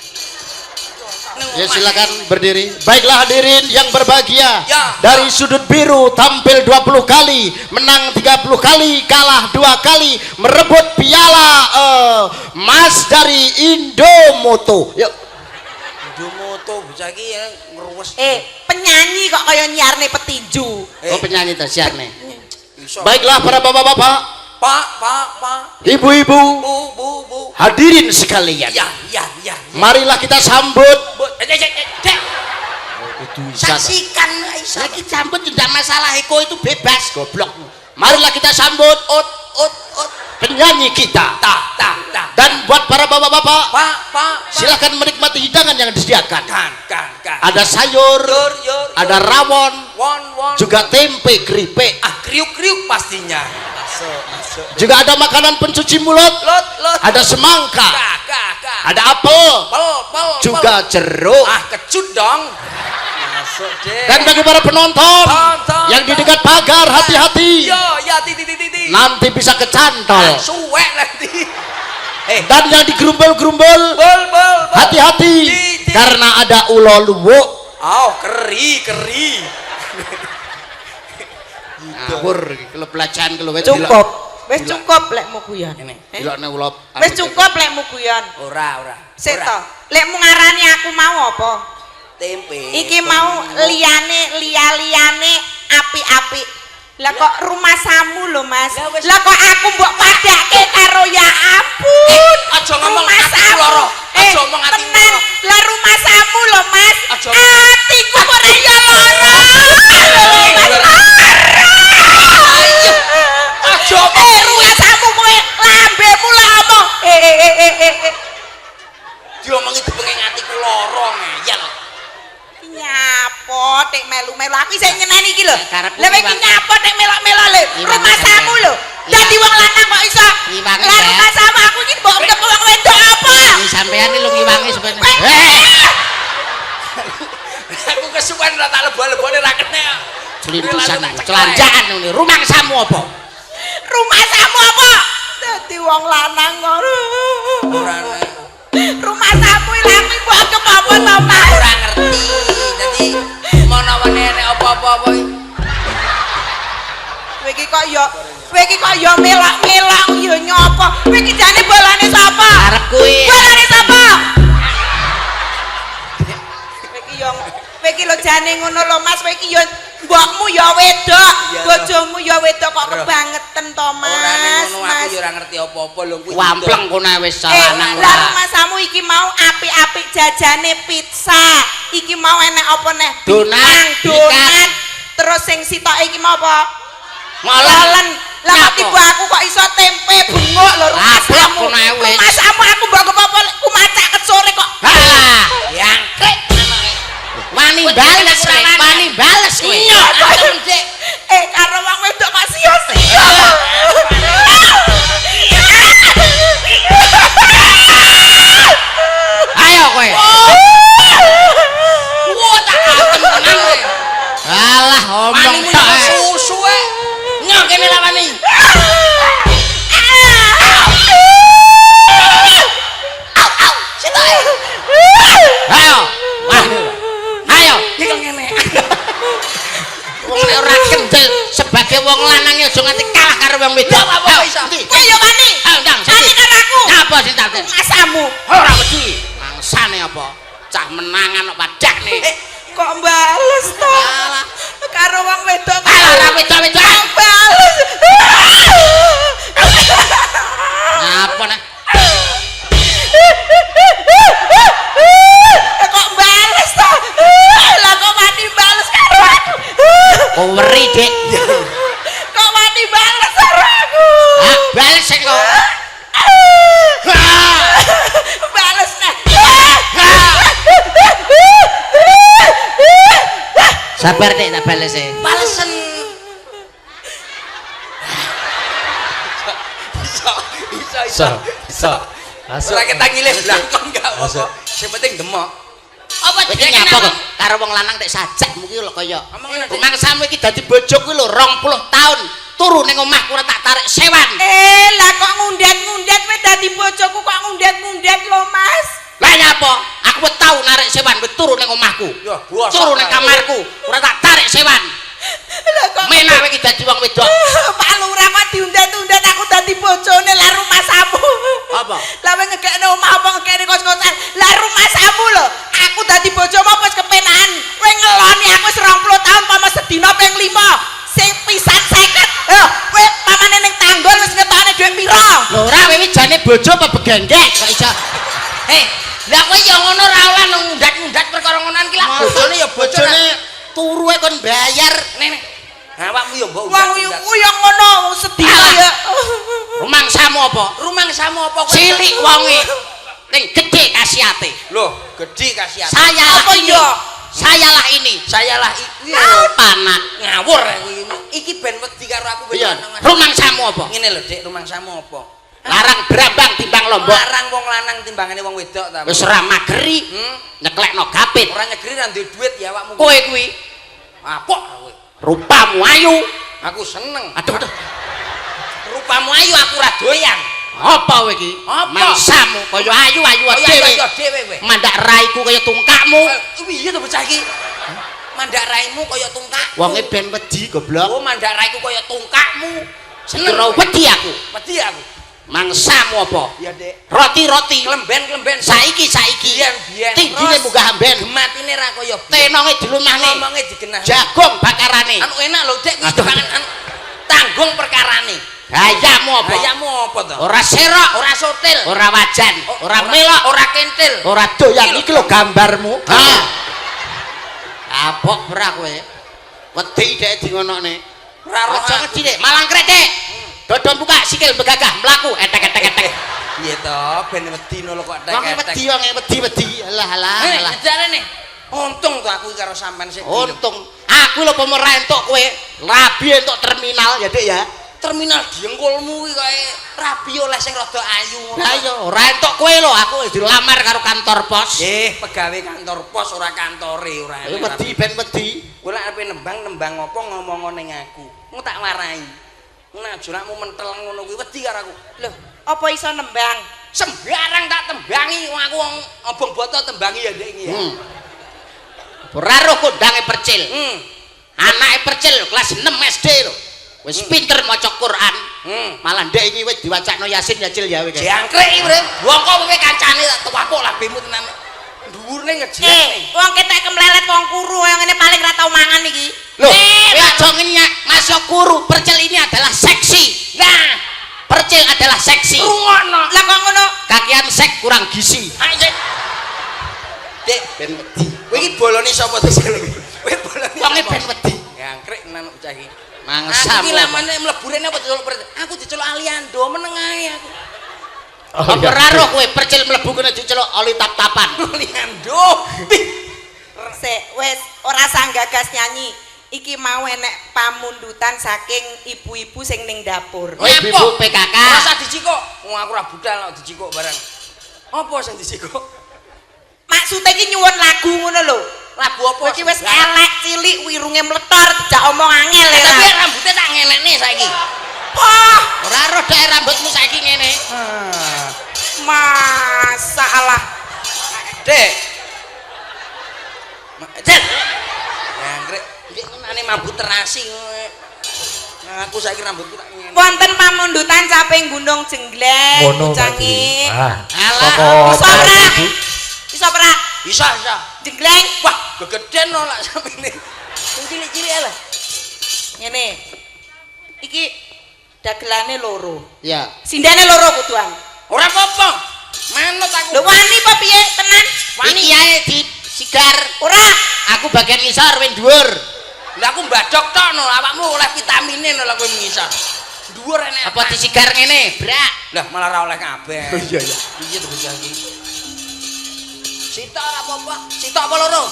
ya silakan berdiri baiklah hadirin yang berbahagia Ya. dari sudut biru tampil 20 kali menang 30 kali kalah 2 kali merebut piala emas dari Indomoto yuk Indomoto bocah iki ya ngruwes. Penyanyi kok kaya nyiarne petinju. oh penyanyi dahsyat nih Iso. baiklah para bapak-bapak Pak. ibu-ibu Bu. hadirin sekalian Ya. marilah kita sambut Dek. saksikan Saksikan iso. lagi sambut tidak masalah Eko itu bebas goblok marilah kita sambut Ut. penyanyi kita Ta. dan buat para bapak-bapak Pak. silakan menikmati hidangan yang disediakan Kan. ada sayur Yor. ada rawon Won. juga tempe keripik Kriuk pastinya. Masuk. juga ada makanan pencuci mulut Lot. ada semangka Kak. ada apel Pel. juga jeruk Kecut dong. Masuk deh. dan bagi para penonton Tonton. yang di dekat pagar hati-hati Ya, titi. nanti bisa kecantol Suwek nanti. dan yang digerumbel-gerumbel Bol. hati-hati Titik. karena ada ulo luwuk Oh, keri. ngawur kalau pelajaran kalau Cukup. Wis cukup lekmu guyon. dilokne ulo Wis cukup lekmu guyon. Ora. Sik to. Lekmu ngarani aku mau apa? Tempe. Iki mau liyane api-api. Lah kok rumah samu lho, Mas. Lah wis- Lah kok aku mbok padake karo ya ampun. Aja ngomong Rumah ati samu. loro. Aja ngomong ati tenan. loro. Lah rumah samu lho, Mas. Aja- Atiku kok ora ya lara. Aja Rumah samu kowe lambemu lah omong. diomongi dipenging atiku loro ngeyel. Nyapo tek melu-melu aku sing nyeneni iki lho. Karepku Lah iki ngiwangi. nyapo tek melok-melok lho. Ngiwangi Rumah sampean. samu lho. Dadi wong lanang kok iso. Ngiwangi, Lah ya. rumah samu aku iki mbok ndep wong wedok apa? ini sampean ini lu ngiwangi sebenarnya Aku kesuwen ora tak lebo-lebone ra kene. celintusan celanjaan ini rumah samu apa Rumah samu apa? Dadi wong lanang kok. Ora Rumah samu lha aku mbok kepopo to, Mas? ora ngerti. Dadi menawane enek apa-apa iki. Kowe iki kok ya melok-melok ya nyopo? Kowe iki jane bolane sapa? arep kuwi Bolane sapa? Kowe iki lho jane ngono lho Mas, kowe iki ya mbokmu ya wedok, Iya, bojomu ya wedok kok Bro. kebangetan to Ora Mas. ngono aku ya ora ngerti apa-apa lho kuwi. wampleng kono wis salanang Lah rumah samu iki mau apik-apik jajane pizza. Iki mau enek apa neh? Donat, Donat. ikan. Terus sing sitoke iki mau apa? Molen. Molen. Lah kok Nyapa? tiba aku kok iso tempe bengok lho rumah Ablok samu. kono ae wis. Rumah samu aku mbok apa ku macak ket sore kok. halah Yang wani bales kowe wani bales kowe Iya, karo wong wedok kok sia-sia. ayo kowe wah tak atem tenan kowe. alah omong Manimu tok ya susu e. Nyok kene lawani. ayo wah ayo Iki ngene. wong nek ora kendel sebagai wong lanang aja nganti kalah karo wong wedok apa iso? Ndi? Kowe yo wani. Ayo ndang Wani karo aku. apa sih tak Rumah samu. ora wedi alasannya apa? Cah menangan kok padakne. Kok bales to? Alah. Karo wong wedok. Alah ora wedok-wedok. Bales. Apa nih? Kok bales to? Lah kok wani bales karo aku? Kok weri, Dik? Kok wani bales karo aku? Ah, bales sing kok. Bales nah. Sabar Dik, tak bales e. Balesen. Iso. Masuk. Ora ketangile blangkon gak apa-apa. Sing penting demok. Apa Iki jenenge nyapa kok karo wong lanang nek sajakmu ki lho kaya. Ngomong ngene, Dik. Rumangsamu iki dadi bojoku lho 20 tahun. Turu ning omahku ora tak tarik sewan. Lah kok ngundet-ngundet kowe dadi bojoku kok ngundet-ngundet lho, Mas. Lah nyapa? Aku wis tau narik sewan wis turu ning omahku. Ya, bosok. Turu ning kamarku, ora tak tarik sewan. Lah kok Menak kowe iki dadi wong wedok. Pak Lurah kok diundet-undet aku dadi bojone lah rumah samu. Apa? Lah kowe ngekekne omah apa ngekekne kos-kosan? Lah rumah samu lho. Aku dadi bojomu wis kepenahan. Kowe ngeloni aku wis 20 tahun pama sedina ping 5. Sing pisan 50. Lho, kowe pamane ning tanggul wis ngetokne dhuwit pira? Lho ora kowe jane bojo apa begenggek kok iso. Lah kowe ya ngono ra oleh ngundat-ngundat perkara ngonan ki lah bojone ya bojone turu e kon bayar. Nek. Awakmu ya mbok Wong iku ya ngono sedina ya. Rumangsamu apa? Rumangsamu apa kowe? Cilik wonge. Ning gedhe kasiate. Loh, gedhe kasihan. Sayalah Apa ini. ya? Sayalah ini. Sayalah iki Panak. ngawur iki ben wedi karo aku ben Iya. lanang. Rumangsamu apa? Ngene lho, Dik, rumangsamu apa? Larang brambang timbang lombok. Larang wong lanang timbangane wong wedok ta. Wis ora mageri. Nyeklekno gapit. Ora nyegeri ra duwe duit ya awakmu. Kowe kuwi Apok kowe. rupamu ayu. Aku seneng. Aduh. Rupamu ayu aku ra doyan. Apa kowe iki? Apa? Mangsamu kaya ayu-ayu dhewe. Ya dhewe kowe. Mandak raiku kaya tungkakmu. Piye to bocah iki? Mandak raimu kaya tungkak. Wonge ben wedi goblok. Oh, mandak raiku kaya tungkakmu. Seneng wedi aku. Wedi aku. Mangsamu apa? Ya, Dek. Roti-roti. Klemben-klemben Saiki. biyen. Tinggine munggah amben. Matine ra kaya Tenonge dilumahne. ngomongnya digenah. Jagung bakarane. Anu enak lho, Dek, kuwi Aduh. pangan anu tanggung perkarane. Gayamu apa? Gayamu apa to? Ora serok, Ora sotil, ora wajan, ora melok, ora kentil. ora doyan iki lho gambarmu. Ha. Apok ora kowe. Wedi dhek di ngonokne. Ora roh. Aja wedi Dik, malang kretek. Dodon buka sikil begagah mlaku etek. Iya to, ben wedi lho kok Wong wedi wong wedi. Alah. Jarene untung to aku karo sampean sik. Untung aku lho pemerah entuk kowe. Rabi entuk terminal ya Dik ya. Terminal diengkulmu kuwi kaya rabi oleh sing rada ayu ngono. Lah iya, ora entuk kowe lho, aku dilamar karo kantor pos. Pegawe kantor pos ora kantore ora. Ayo wedi ben wedi. Kowe lek ape nembang apa ngomong ning aku. Mu tak warai. Nah, jurakmu mentel ngono kuwi wedi karo aku. Loh, apa iso nembang? Sembarang tak tembangi wong aku wong obong boto tembangi ya ndek iki ya. Ora roh kondange percil. Anake percil kelas 6 SD lho. Wis pinter maca Quran. Malah ndek iki wis diwacakno Yasin ya Cil ya kowe. Jangkrik iki, Bro. Wongko kowe kancane tak tuwapuk labemu tenan. Dhuwurne ngejek. Wong ketek kemlelet wong kuru yang ngene paling ra tau mangan iki. Loh, kowe aja ngenyak masuk kuru. Percil ini adalah seksi. Nah, Percil adalah seksi. rungokno. Lah kok ngono? Kakian sek kurang gizi. Ayo. Dek, Ben wedi. kowe iki bolone sapa to sing iki? Kowe bolone. Wonge ben wedi. Jangkrik tenan bocah iki. Mangsa. Aku ki lamane mlebu rene apa diceluk aku diceluk Aliando meneng ae aku. Apa ora roh kowe percil mlebu kene diceluk oli tap-tapan. Aliando. Sik wis ora sanggagas nyanyi. Iki mau enek pamundutan saking ibu-ibu sing ning dapur. Oh, ibu PKK. Rasa dicikuk. Wong aku ora budal kok dicikuk barang. Apa sing dicikuk? Maksudnya iki nyuwun lagu ngono lho. Lagu apa? Iki wis elek cilik wirunge mletor dijak omong angel ya. Tapi rambutnya tak ngelekne saiki. Wah, Ora roh dek rambutmu saiki ngene. masalah. Dek. Dek. Jangkrik. Iki ngenane mabut terasi. Nah, aku saiki rambutku tak ngene. Wonten pamundutan caping Gunung Jengleng. Ngono Canggih. Pak. Alah, Saka iso ora? Ibu. Iso ora? Bisa. Jenggleng. Wah, gegeden no lak sampeyan. Sing cilik-cilik lho. Ngene. Iki dagelane loro. Ya. Sindane loro kuduan. Ora apa-apa. Manut aku. Lho wani apa piye tenan? Wani ae di sigar. Ora. Aku bagian ngisor wing dhuwur. Lah aku mbadok tok no, awakmu oleh vitamine no lek kowe ngisor. Dhuwur enek. Apa disigar ngene, Brak? Lah malah ora oleh kabeh. Oh iya ya. Piye to bocah iki? Sitok ora apa-apa. Sitok apa loro?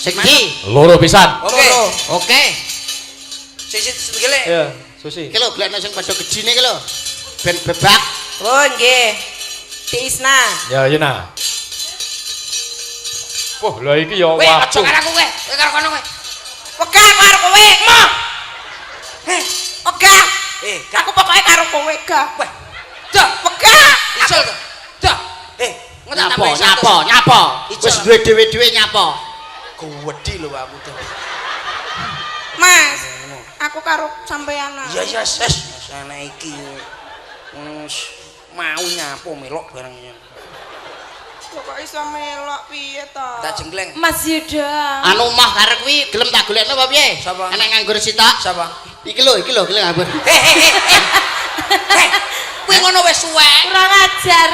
Sing ndi? Loro pisan. Oke. Oke. Sisit segele. Iya, Susi. Iki lho glekno sing padha gedine iki lho. Ben bebak. Oh nggih. Di Isna. Ya, Yuna. Wah, lha iki ya Kowe aja waktu. karo aku kowe. Kowe karo kono kowe. Wegah karo kowe. Mah. Wegah. Gak Aku pokoknya karo kowe gah. weh. Dah, Wegah. isul to. Dah. Ngoten Nyapa. Wis duwe dhewe-dhewe nyapa. Gowedi lho aku tuh. Mas. Aku karo sampean. Iya, ses. Sana iki. Mau nyapo melok barangnya. Kok iso melok piye to? Tak jenggleng. Mas Yuda. Anu mah karep kuwi gelem tak golekno apa piye? Sapa? Enek nganggur sitok. Siapa? Iki lho nganggur. Kuwi ngono wis suwe. Kurang ajar.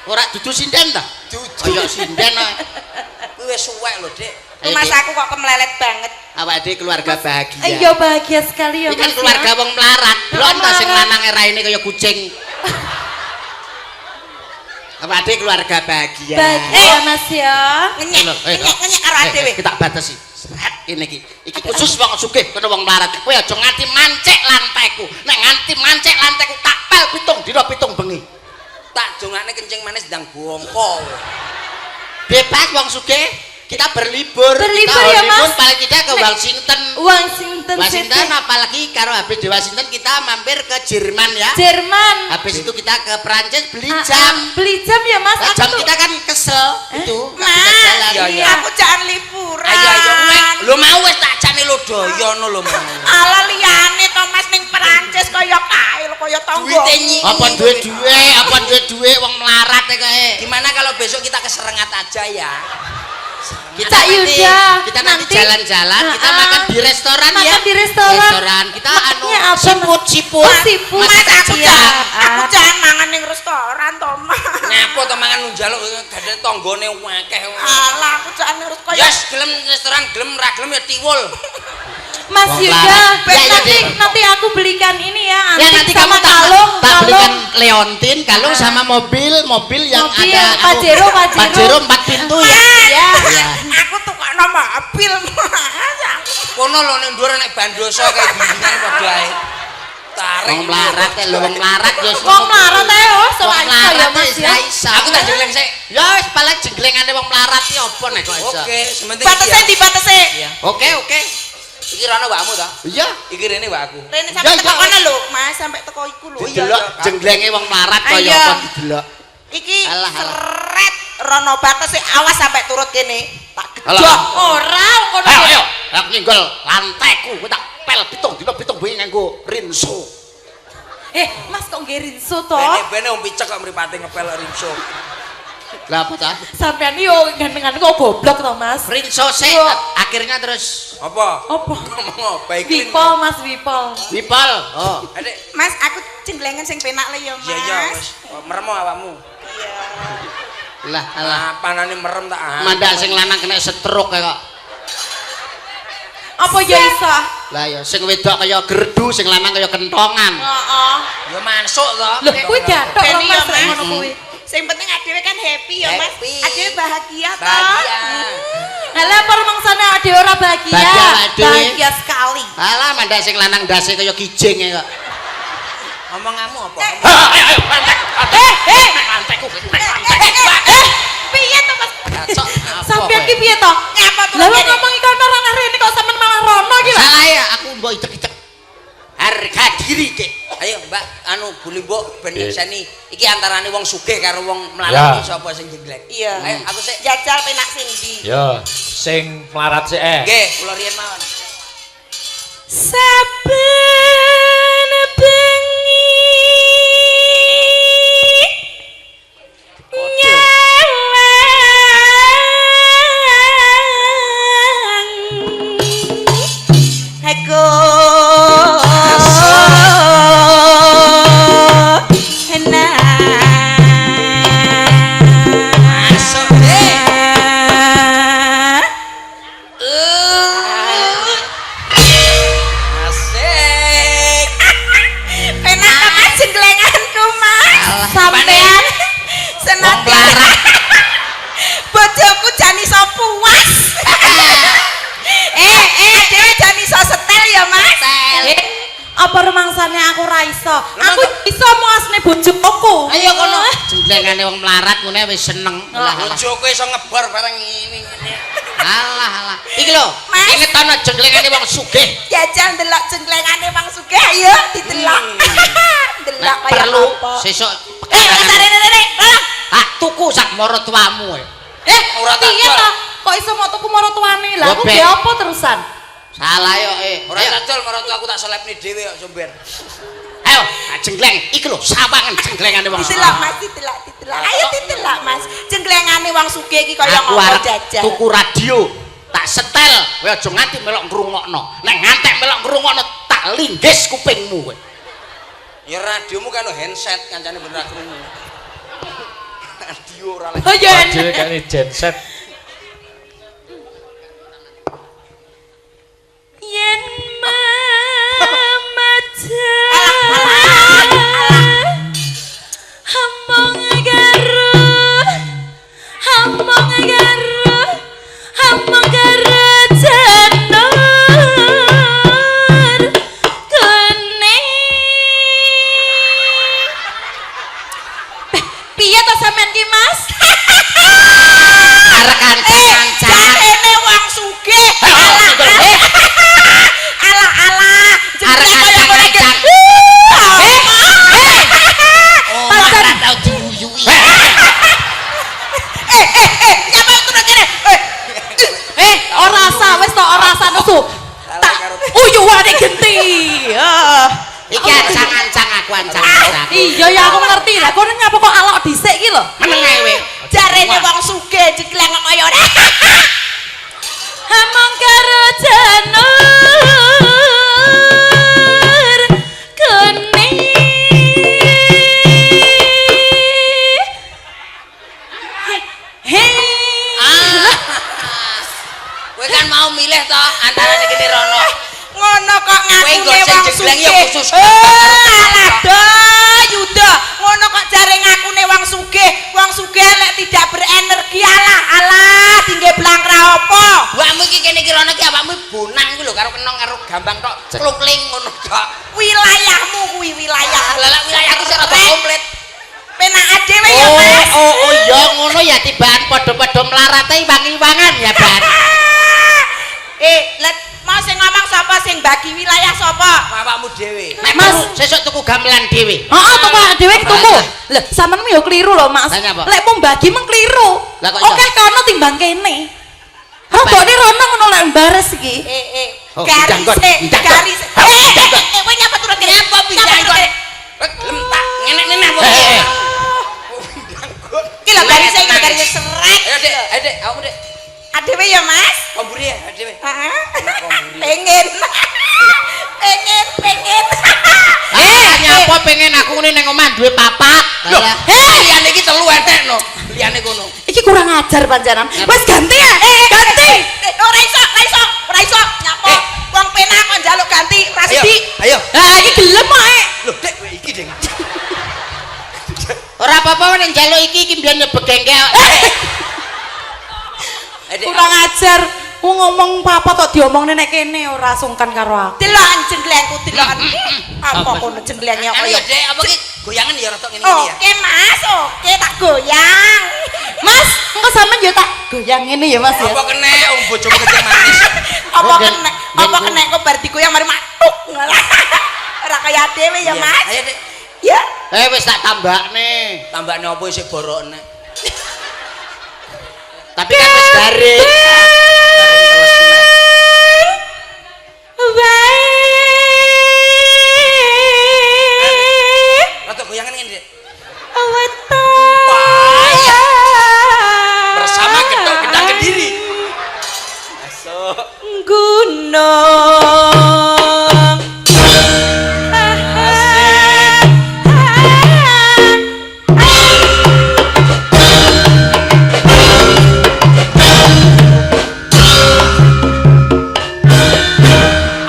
Ora dudu sinden ta? Dudu. Kaya sinden ae. Kuwi wis suwe lho, Dik. Ayo, Mas Dik. aku kok kemlelet banget. Awak dhewe keluarga bahagia. Iya bahagia sekali ya Iki kan Mas. keluarga wong melarat. Delok ta sing Melarat. lanange raine kaya kucing. Awak dhewe keluarga bahagia. Bahagia Mas ya. Ngenyek karo adewe. Kita batasi. Ini iki khusus wong sugih kena wong melarat. Kowe aja nganti mancek lantaiku. Nek nganti mancek lantaiku tak pel pitung dina pitung bengi. Tak dongane kencing manis ndang bongko. Bebas wong sugih. Kita berlibur. Berlibur kita ya, honeymoon, Mas? paling tidak ke Washington. Washington Washington City. apalagi kalau habis di Washington kita mampir ke Jerman ya. Jerman. Habis itu kita ke Prancis beli Ah, jam. beli jam ya Mas. Nah, Aku jam tuh kita kan kesel itu. Mas, Iya, iya. aku jangan liburan. Ayo kowe. Lho mau wis tak jane lho doyono lho mau. Ala liyane to Mas ning Perancis kaya kae lho kaya tangga. Duite nyinyi. Apa duwe wong melarat ya kae. Gimana kalau besok kita ke Serengat aja ya? Kita Cak Yuda, kita nanti nanti- jalan-jalan, kita Ah, makan di restoran makan ya. di restoran. Kita Makannya apa, siput. Oh, siput. Mas, Mas iya. aku jangan mangan ning restoran to Mas. Nyapo to mangan njaluk gade tanggane akeh. Alah aku jangan harus kaya Yes, gelem restoran gelem ra gelem ya tiwul. Mas Wong Yuda, melarat. Ya, ya, nanti Dik. nanti aku belikan ini ya, Ya antik nanti sama kamu kalung, tak belikan Leontin, kalung sama mobil yang Mobil, ada Pajero. Pajero 4 pintu ya. Iya. Iya. aku tuh kok nama mobil Mas. Kono lho ning dhuwur nek bandoso kayak bimbingan padha ae. Tarik. Wong melarat lho, wong melarat ya. Wong melarat ae oh, Wong soal iso ya melarat Mas ya. iso. Aku tak jengleng sik. Ya wis paling jenglengane wong melarat ki apa nek kok iso. Oke, sementing Batese iki. dibatese. Iya. Oke. Iki rono mbakmu ta? Iya. Iki rene mbakku. Rene Ya, sampai ya, teko kono wis. lho, Mas, sampai teko iku lho. Didelok jenglenge wong melarat kaya Ayo. apa didelok. Iki Alah. seret rono batese awas sampai turut kene. Tak Alah. gedhok. Ora kono. Ayo, aku nyenggol lantaiku, kowe tak pel pitung bengi nganggo rinso. Mas kok nggih rinso to? Bene wong picek kok mripate ngepel rinso. Lah apa ta? Sampean yo gandengan kok goblok to Mas. Rinso sik Yo. akhirnya terus Apa? Apa? Ngomong baik clean. Wipol Mas Wipol. Wipol. Oh. Adik. Mas, aku jenglengan sing penak le ya, Mas. Iya iya wis. Merem awakmu. Lah alah. Panane merem tak ah. Mandak sing lanang kena stroke kok. Apa ya iso? Lah ya sing wedok kaya gerdu, sing lanang kaya kentongan. Heeh. Ya masuk to. Lho kuwi gathok Ben lho iya, Mas Mas. ngono kuwi. Sing penting adewe kan happy ya, Mas. Happy. Adewe bahagia to. Bahagia. Lah apa mangsane ade ora bahagia? Bahagia lah, Ade. Bahagia sekali. Alah mandak sing lanang dase kaya kijing kok. Omonganmu apa? Ayo pantek. Pantekku. Piye to, Mas? Cocok. Sampeyan ki piye to? Ngapa tuh? Lah wong ngomong iki ana orang rene kok sampean malah rono iki lho. Salah ya aku mbok icek-icek. Harga diri kek. Ayo Mbak, anu buli mbok ben Nggih. seni iki antarane wong sugih karo wong Ya. melarat iki sapa sing jenglek. Iya. Ayo aku sik. Jajal penak sing ndi? Ya, sing melarat sik Nggih, kula riyen mawon. Saben bengi nyala apa rumangsane aku ra iso. Aku iso muasne bojoku. Ayo kono. Jenglengane wong melarat ngene wis seneng. Bojoku iso ngebor bareng ngene. Alah. Iki lho, Mas. ngetono jenglengane wong sugih. Jajal ndelok jenglengane Bang Sugih ayo didelok. Delok kaya Perlu apa. sesuk Rene. tak tuku sak maratuamu. Ora tak Piye to? Kok iso mau tuku maratuane? Lah aku Gobek. ge apa terusan? Salah yo ora tak dol maratu aku tak selepni dhewe kok somben. Ayo, jengleng iki lho sawangan jenglengane wong sugih. Didelok Mas, didelok. Ayo didelok Mas. Jenglengane Wong Sugih iki kaya Aku ngopo arep jajal. tuku radio. Tak setel, kowe aja nganti melok ngrungokno. Nek ngantek melok ngrungokno tak linggis kupingmu kowe. Ya radiomu kan handset kancane bener krungu. Radio ora lek. Oh yen. Dhewe kene genset. Yen mamaja. Hamong karo janur kuning. Piye to sampean ki Mas? Arek kancang-kancang. Jarene Wong Sugih. Alah. Arek kancang-kancang. Ora tau diuyui. Nyapa itu nang kene? Ora sah wis to ora sah nesu. Tak uyuwane genti. Iki ancang-ancang aku ancang-ancang. Iya ya aku ngerti lah. Kono nyapa kok alok dhisik iki lho. Meneng ae kowe. Jarene Wong Sugih dikleng kaya ora. Hamong karo janur kuning. Kowe kan mau milih to antara kene rono. Ngono kok Kowe ngakune nggo sing Wong jegleng ya Sugih. khusus. Alah do Yuda. Ngono kok jare ngakune Wong Sugih. Wong Sugih lek tidak berenergi alah tingge blangkra apa? Awakmu iki kene iki rono iki awakmu bonang kuwi lho karo kenong karo gampang tok. Klungling ngono tok. Wilayahmu kuwi wilayah. Lah lek wilayahku sing rada komplit. Penak dhewe ya Mas. Oh iya ngono ya tibaan padha-padha mlarate iwang-iwangan ya, Ban. Let mau sing ngomong sapa sing bagi wilayah sapa? Awakmu dhewe. Nek Mas sesuk tuku gamelan dhewe. Heeh, tuku dhewe tuku. Lah sampean yo kliru lho, Mas. Lah, nyapa? Lek mau bagi meng kliru. Lah, kok iso? Oke kono timbang kene. Rodone rono ngono lek mbares iki. Oh, Garise. Kowe nyapa turun kene? Apa pindah kok? Lemtak ngene-ngene apa? Iki lho garise srek. Ayo Dek, awakmu Dek. Adewe ya Mas. Komburi ya, dhewe. Heeh. Pengen. Nyapa pengen aku ngene ning omah duwe papat. Loh, liyane iki telu entekno. Liyane kono. Iki kurang ajar panjenengan. Wes ganti ya. Ganti. Ora iso. Nyapa? Wong penak kok njaluk ganti Rasidi. Ayo. Lah iki gelem kok. Loh, Dek, kowe iki Dek. Ora apa-apa nek njaluk iki mbiyen nyebegengke. Kurang ajar. Ku ngomong apa tok diomongne nek kene ora sungkan karo aku. Delokan jenglengku delokan. Apa kono jenglenge Ayo kaya? Dek, apa ki goyangan ya rada ngene iki ya. Oke Mas, oke tak goyang. Mas, engko sampean yo tak goyang ngene ya Mas ya. Apa kene wong bojomu kecil manis. Apa kena kok bar digoyang mari matuk. Ora kaya dhewe ya Mas. Ayo Dek. Ya. Wis tak tambakne. Tambahne apa isih borokne. Tapi kan wis garing. Rada goyangan ngene Dek. Weton. Bersama Getok Gedang Kediri. Masuk. Gunung.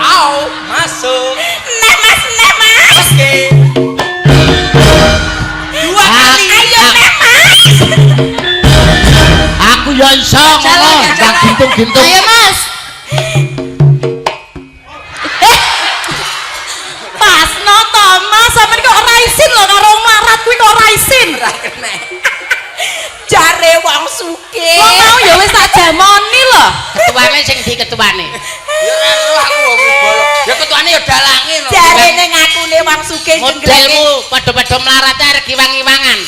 Au, masuk. Nek Mas. Oke. Dua kali. Ayo nek Mas. Aku ya iso ngono, tak gintung-gintung. Ayo Mas. ora kena. Jare wong sugih. Kok mau ya wis tak jamoni lho. Ketuane sing di ketuane. Ya ora ero aku wong bolo. Ya ketuane ya dalange no. Jarene ngakune wong sugih Modelmu padha-padha mlarate arek iwang-iwangan.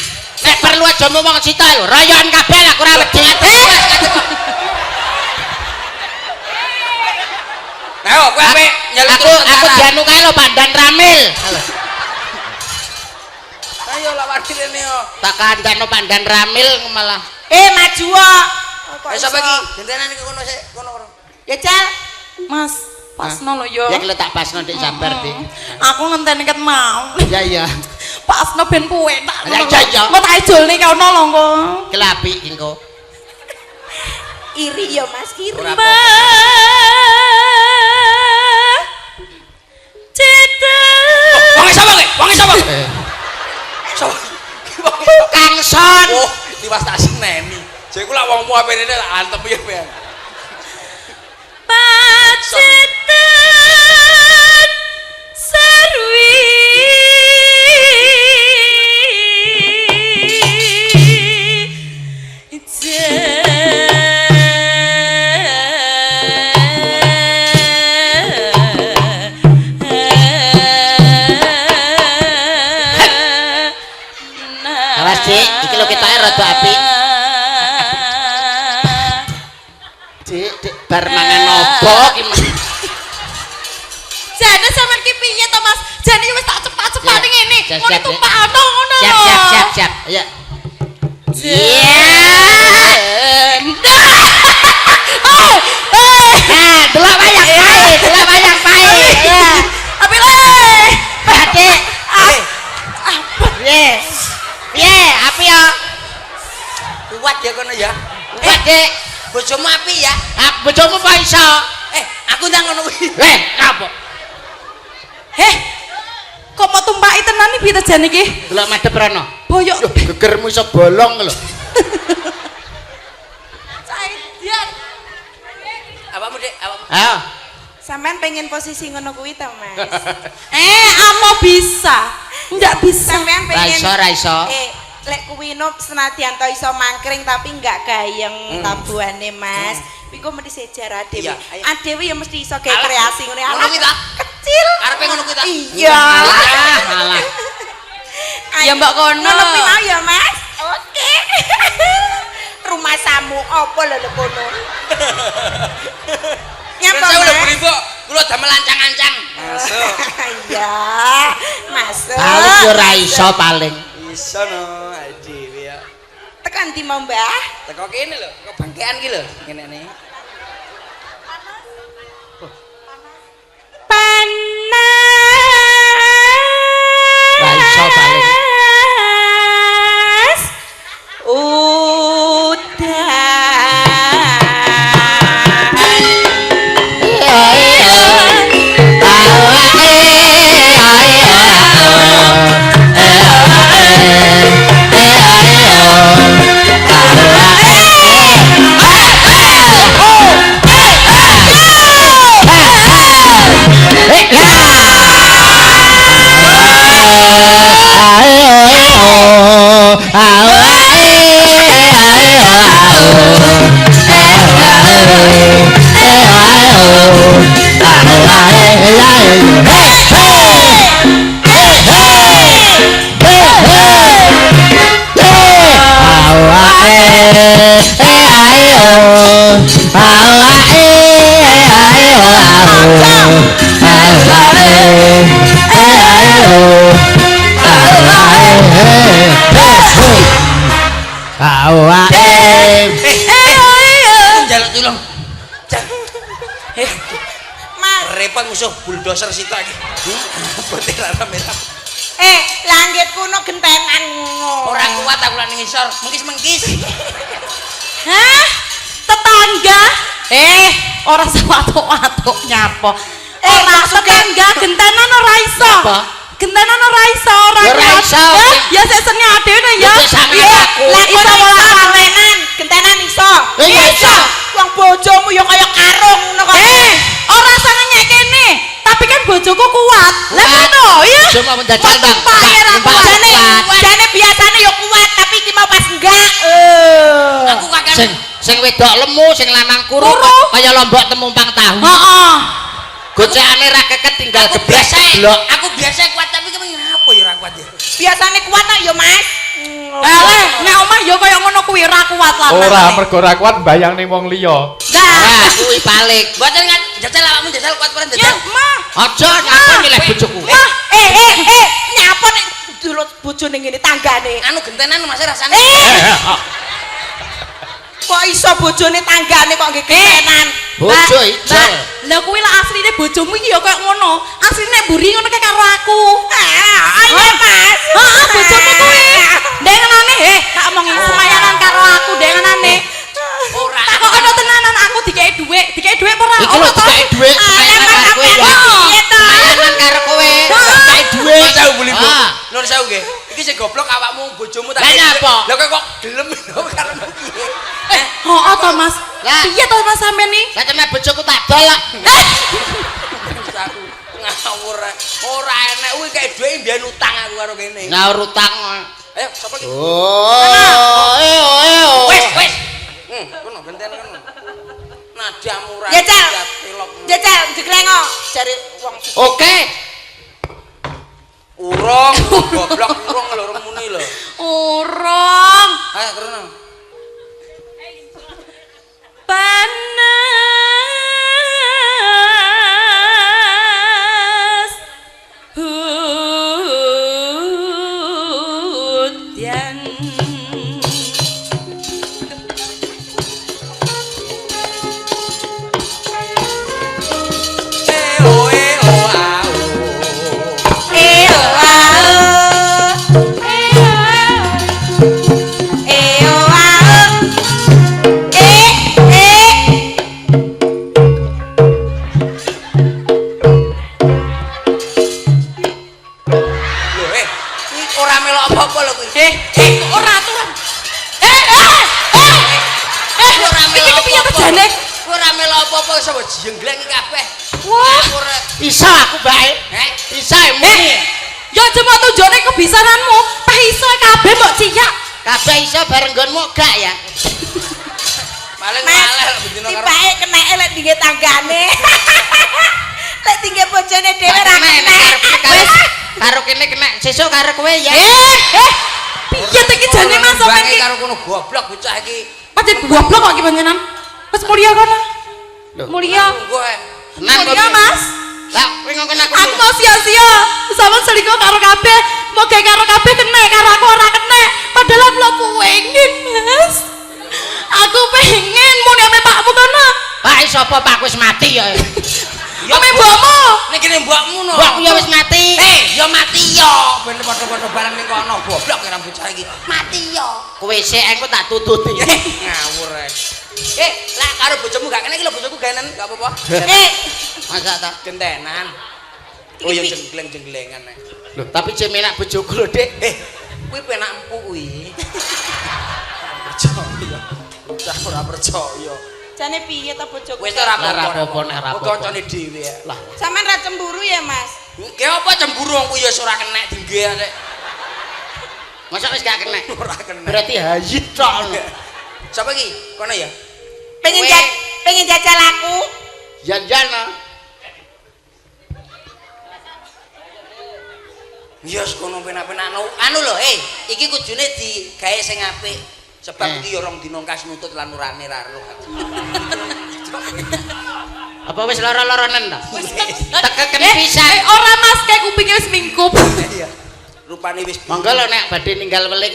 Nek perlu aja wong cita lho, royoan kabeh lah ora wedi. Ayo kowe ape nyeluk Aku dianu kae lho Pandan Ramil. Ayo lawar rene yo. Tak kandhano Pandan Ramil malah. maju kok. Ayo sapa iki? Gentenan iki kono sik, kono. Ya Cal. Mas, pasno lho yo. Ya kalau tak pasno dik sabar dik. Aku ngenteni ket mau. Ya iya. Pasno ben kuwe tak. Ya iya. Mau tak ijolne kono lho engko. Kelapi engko. Iri ya Mas, iri. Cita. Wong sapa kowe? Wong sapa? Sapa? Kang Son. Oh, liwas tak sineni. Jek ku lak wongmu ape rene lak antem piye kowe. Pacitan Sarwi Awas dik, iki lho ketoke rada apik. Dik bar mangan opo iki. Jane sampean ki piye to Mas? Jane wis tak cepat-cepati ngene. Ngono tumpakno ngono lho. Siap. Ayo. Delok wayang pae. Ya. Tapi le. Dik. Piye? Api ya. Kuat ya kono ya. Kuat dik. Bojomu api ya. Bojomu kok iso? Aku ndang ngono kuwi. Ngapa? Kok mau tumpaki tenan iki piye jane iki? Delok madhep rono. Boyok Gegermu iso bolong lho. Saidian. Awakmu Dik, awakmu. Ayo. Sampean pengen posisi ngono kuwi ta, Mas? Apa bisa? Enggak bisa. Sampean pengen Ra iso. Lek kuwi no senadyan to iso mangkring tapi enggak gayeng tabuhane Mas. Iku mesti sejarah dhewe. Iya, ayo. Adewe ya mesti iso gawe kreasi ngene. Ngono kuwi ta? Kecil. Karepe ngono kuwi ta? Iya. Malah. Ya mbak kono. Ngono kuwi mau ya, Mas. Oke. Rumah samu apa lho kono? Nyapa Saya udah Mas? beli kok, kula damel ancang-ancang. Masuk. Iya. Masuk. Paling yo ra iso paling. Iso no, dhewe ya. Tekan di mau Mbah. Teko kene lho, kok bangkean ki lho, ngene ne. Ra iso paling. Jaluk tulung. Repot musuh bulldozer situ iki. Bote lara merah. Langit kuno gentenan ngono. Ora kuat aku lan ngisor, mengkis-mengkis. Hah? Tetangga? Ora sawatuk-watuk nyapo. Ora tetangga gentenan ora iso. Gentenan ora iso, ora iso. Ya sesene adene ya. Lah iso malah gentenan, gentenan iso. Iso. Wong bojomu ya kaya karung ngono kok. Ora sange nyek kene. Tapi kan bojoku kuat. Lah ngono ya. Cuma mendadak Bang. Jane biasane ya kuat. Sing wedok lemu, sing lanang kuru kaya lombok temumpang tahu. Heeh. Gocekane ra keket tinggal Aku geblek biasa, blok. aku biasa kuat tapi kemeng apa ya ora kuat ya. Biasane kuat tak ya Mas. Nek omah ya kaya ngono kuwi ora kuat lah. Ora mergo ora kuat mbayang ning wong liya. Nah, kuwi balik. Mboten kan jajal awakmu jajal kuat paren Ya, jajal. Mah. Aja nyapa milih bojoku. Mah, nyapa nek dulur bojone ngene tanggane. Anu gentenan masih rasane. Kok iso bojone tanggane kok nggih ketenan. Bojo ijol. Lah kuwi lah asline bojomu iki ya kaya ngono. Asline mburi ngono kae karo aku. Ayo Mas. Heeh, bojomu kuwi. Dengenane tak omongi semayanan karo aku dengenane. Ora. Tak kok ana tenanan aku dikei dhuwit apa ora? Iki lho dikek dhuwit mayanan karo kowe ya. Mayanan karo kowe. Dikek dhuwit. Nuwun sewu Bu Limbu. Ah. Nuwun sewu nggih. Iki sing goblok awakmu bojomu tak. Lah nyapa? Lah kok gelem karo piye? Heeh to Mas. Lah. Piye to Mas sampean iki? Lah tenan bojoku tak dolak. Aku ngawur. Ora enek kuwi kayak dhuwit mbiyen utang aku karo kene. Nyaur utang. Ayo sapa iki? Oh, Wis. Kono genten kono. Nada murah. Jajal. Jajal jeglengo jare wong. Oke. Urung goblok urung lho urung muni lho. Urung. Ayo terus. Panas hujan. Ora melok apa-apa lho kuwi. Ora aturan. Ora melok Iki piye apa-apa. bejane? Ora melok apa-apa sapa jengleng iki kabeh. Wah. Ora. Isa aku bae. Isa muni. Ya cuma tunjukne kebisaanmu. Tah iso kabeh mbok ciyak. Kabeh iso bareng nggonmu gak ya? Paling Mas, maleh lho bendina karo. tibake keneke lek tinggi tanggane. Lek tinggi bojone dhewe ra kenek. Karo kene kena sesuk karo kowe ya. Piye to iki jane Mas sampean iki? Karo kono goblok bocah iki. Pancen goblok kok iki panjenengan. Wis mulya kono. Mulya. Mulya Mas. Lah kowe ngomong aku. Aku mau sia-sia. Sampeyan selingkuh karo kabeh. Mau gawe karo kabeh kena karo aku ora kena. Padahal aku pengen Mas. Aku pengen muni ame pakmu kono. Pak sapa Pak wis mati ya. Ya mbokmu. Nek kene mbokmu no. Mbokku ya wis mati. Ya mati yo. Ben padha-padha bareng ning kono goblok kira bocah iki. Mati yo. Kowe sik engko tak tututi. Ngawur ae. Lah karo bojomu gak kene iki lho bojoku gaenen gak apa-apa. Masa ta? Gentenan. Oh ya jengleng-jenglengan nek. Lho, tapi jek menak bojoku lho, Dik. Kuwi penak empu kuwi. Percaya. Udah ora percaya. Jane piye to bojoku? Wis ora Ora apa-apa. apa-apa, nek ora apa-apa. Kancane dhewe ya. Lah, Sampeyan ra cemburu ya, Mas? Ki apa cemburu wong kuwi ya ora kenek dingge nek. masa wis gak kena. Ora kenek. Berarti hayit tok. Sapa iki? Kono ya? Pengen jajal aku? Jan-jan. Ya kono penak-penak anu lho, iki kudune digawe sing apik. Sebab iki ya rong dina kas nutut lan urane ra roh. Apa wis lara-laranen ta? Tekeken pisan. Ora Mas, kayak kupinge wis mingkup. Iya. Rupane wis Monggo lho nek badhe ninggal weling.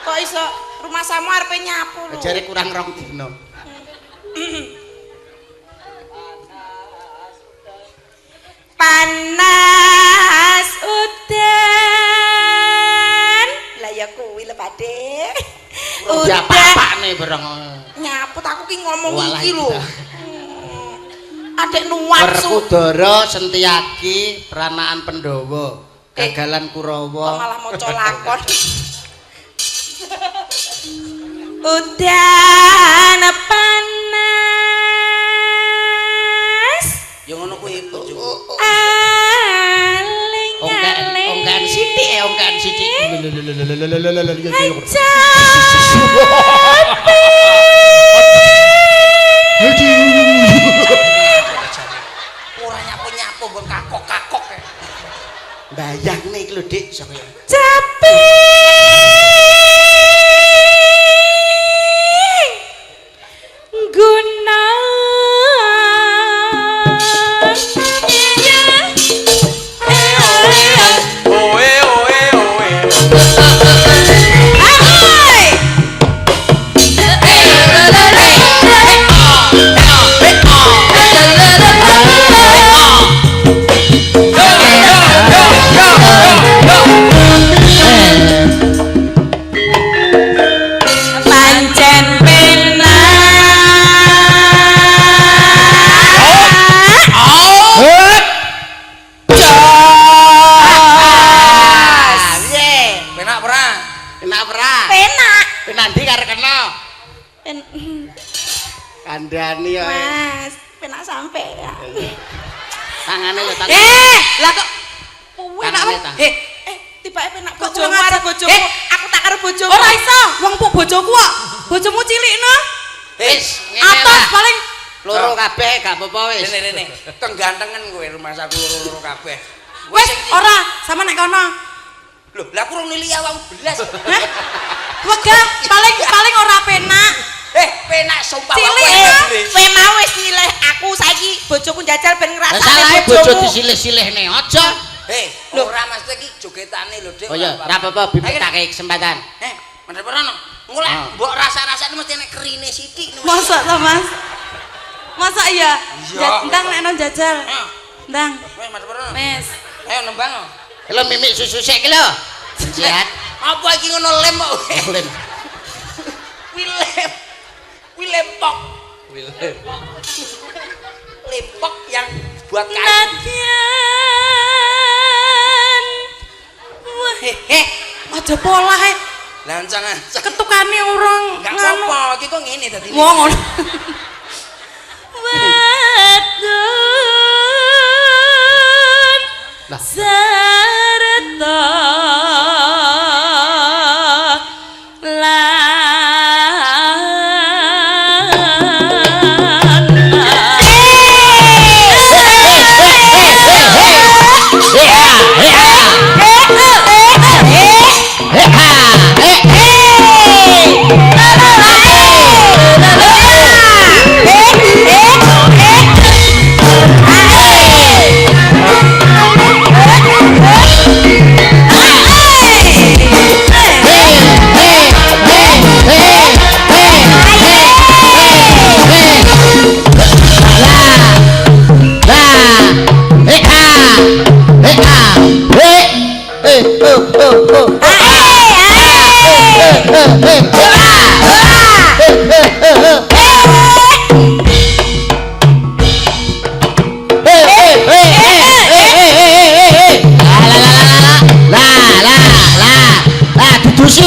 Kok iso rumah samu arepe nyapu lho. Jare kurang rong dina. Panas udan. Lah ya kuwi lho Pakde. Ya papakne bareng. Nyaput aku ki ngomong Walah, iki lho. kita. Adek nuwatsu. Werkudara Sentiaki Pranaan Pandhawa. Gagalan Kok Kurawa. malah maca lakon. Udan panas. ya ngono kuwi bojoku. Aling Ongkan sithik ongkan sithik. Ajaib. sapa ya? Japi. Guna. Kandhani ya. Mas, penak sampe ya. Tangane lho, tangan. Lah kok kuwi Tangane ta. tibake penak bojomu karo bojomu. Aku tak karo bojomu. Ora iso, wong puk bojoku kok. Bojomu cilikno. Wis, Atos paling loro kabeh gak apa-apa wis. Rene. Tenggantengen kowe rumah saku loro-loro kabeh. wis ora sama nek kono. Lho, lah aku rong nili awak belas. Hah? Wegah paling ora penak. Penak sumpah Cilik kowe mau wis nyilih aku saiki bojoku njajal ben Lah ngrasake salahe bojomu. bojo disilih-silihne aja. Ora Mas iki jogetane lho, Dik. Oh ya, ora apa-apa bibitake kesempatan. Mandek perono. Engko mbok rasa-rasane mesti nek kerine sithik. Masa to, Mas? Masa iya? Iya. Ndang nek non jajal. Ndang. Wes mandek perono. Wis. Ayo nembang. Lho mimik susu sik lho. Sehat. Apa iki ngono lem kok? Lem. Lempok. Lempok yang buat kayu. Nadyan. Wah, aja pola he. Lancang-lancang. Ketukane urung Enggak apa-apa, iki kok ngene dadi. Ngono. Wadon. Lah. Sarta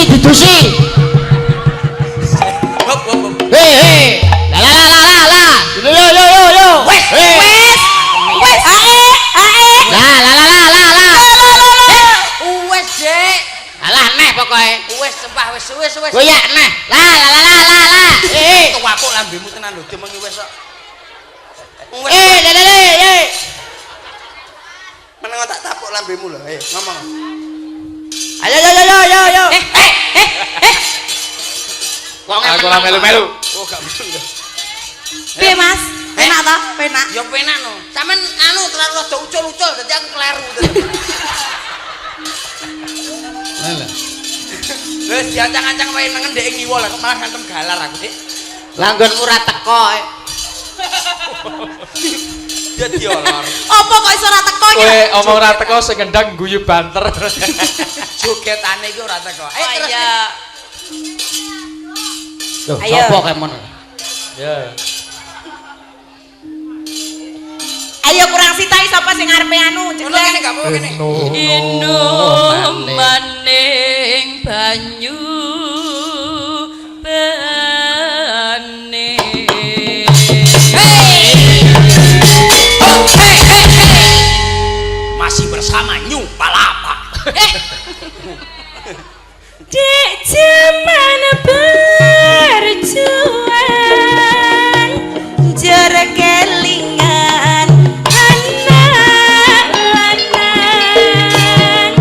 didusi. Hop. Hei. La. Yo. Wes. La. Wes, Dik. Alah neh pokoke. Wes sempah wes. Goyak neh. La. Tuwakuk lambemu tenan lho, demengi wes kok. Meneng tak tapuk lambemu lho, ayo ngomong. Ayo. Kok Aku ora melu-melu. Oh, gak melu. piye Mas? Penak ta? Penak. Ya penak no. Sampeyan terlalu rada ucul-ucul dadi aku kleru. Alah. Wis diancang-ancang wae nengen ndek ngiwo lah kok malah ngantem galar aku, Dik. Langgonmu ora teko. Ya diolor. Apa kok iso ora teko iki? Kowe omong ora teko sing gendang guyu banter. Jogetane iki ora teko. Terus. Loh, Ayo. sapa kae mon? Ya. Ayo kurang sitai sapa sing ngarepe anu Ngono kene gak apa-apa kene. Inum maning banyu bane. Masih bersama New Palapa. Dek zaman berjuang jare kelingan anak lanang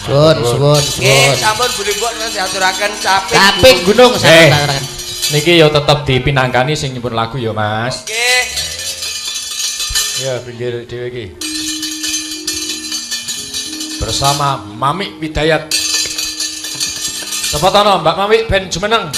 Suwun. Nggih, sampun Budi Mbok diaturaken caping. Caping gunung sampun aturaken. Niki ya tetep dipinangkani sing nyuwun lagu ya, Mas. Nggih. Ya, pinggir dhewe iki. Bersama Mami Widayat. Sepatono Mbak Mami ben jumeneng.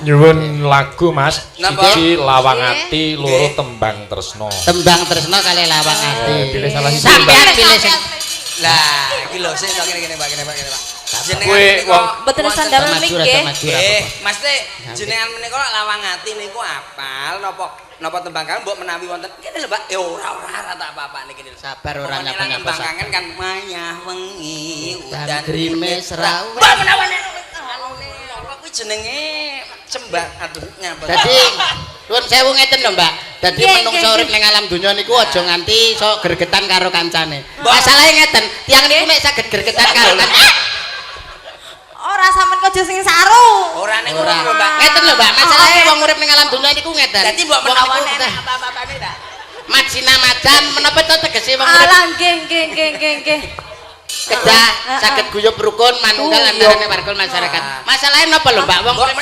Nyuwun lagu Mas, siji Lawang Ati, loro Tembang Tresno. Tembang Tresno kali Lawang Ati. Pilih salah siji. Sampeyan pilih sing Lah, iki lho sing kene Pak. Kowe wong Mboten sandal mik nggih. Mas Teh, jenengan menika Lawang Ati niku apal napa tembang kangen mbok menawi wonten kene lho Pak. Ya ora tak apa-apa niki lho. sabar ora Pokoknya nyapa-nyapa. tembang kangen kan mayah wengi Dan grimes rawan. Mbak menawa anune apa kuwi jenenge cembah aduh nyapa. Dadi nuwun sewu ngeten lho Mbak. Dadi menungso urip ning alam donya niku aja nganti sok gregetan karo kancane. Masalahe ngeten, tiyang niku nek saged gregetan karo kancane. Ora sampean aja sing saru. Ora nek Ora. ngono lho Mbak. Ngeten lho Mbak, masalahe wong urip ning alam donya niku ngeten. Dadi mbok menawa apa-apane ta. Majina madan menapa to tegese wong urip Alah nggih. kedah saged guyub rukun manunggal antarane warga masyarakat. Masalahe napa lho Mbak wong urip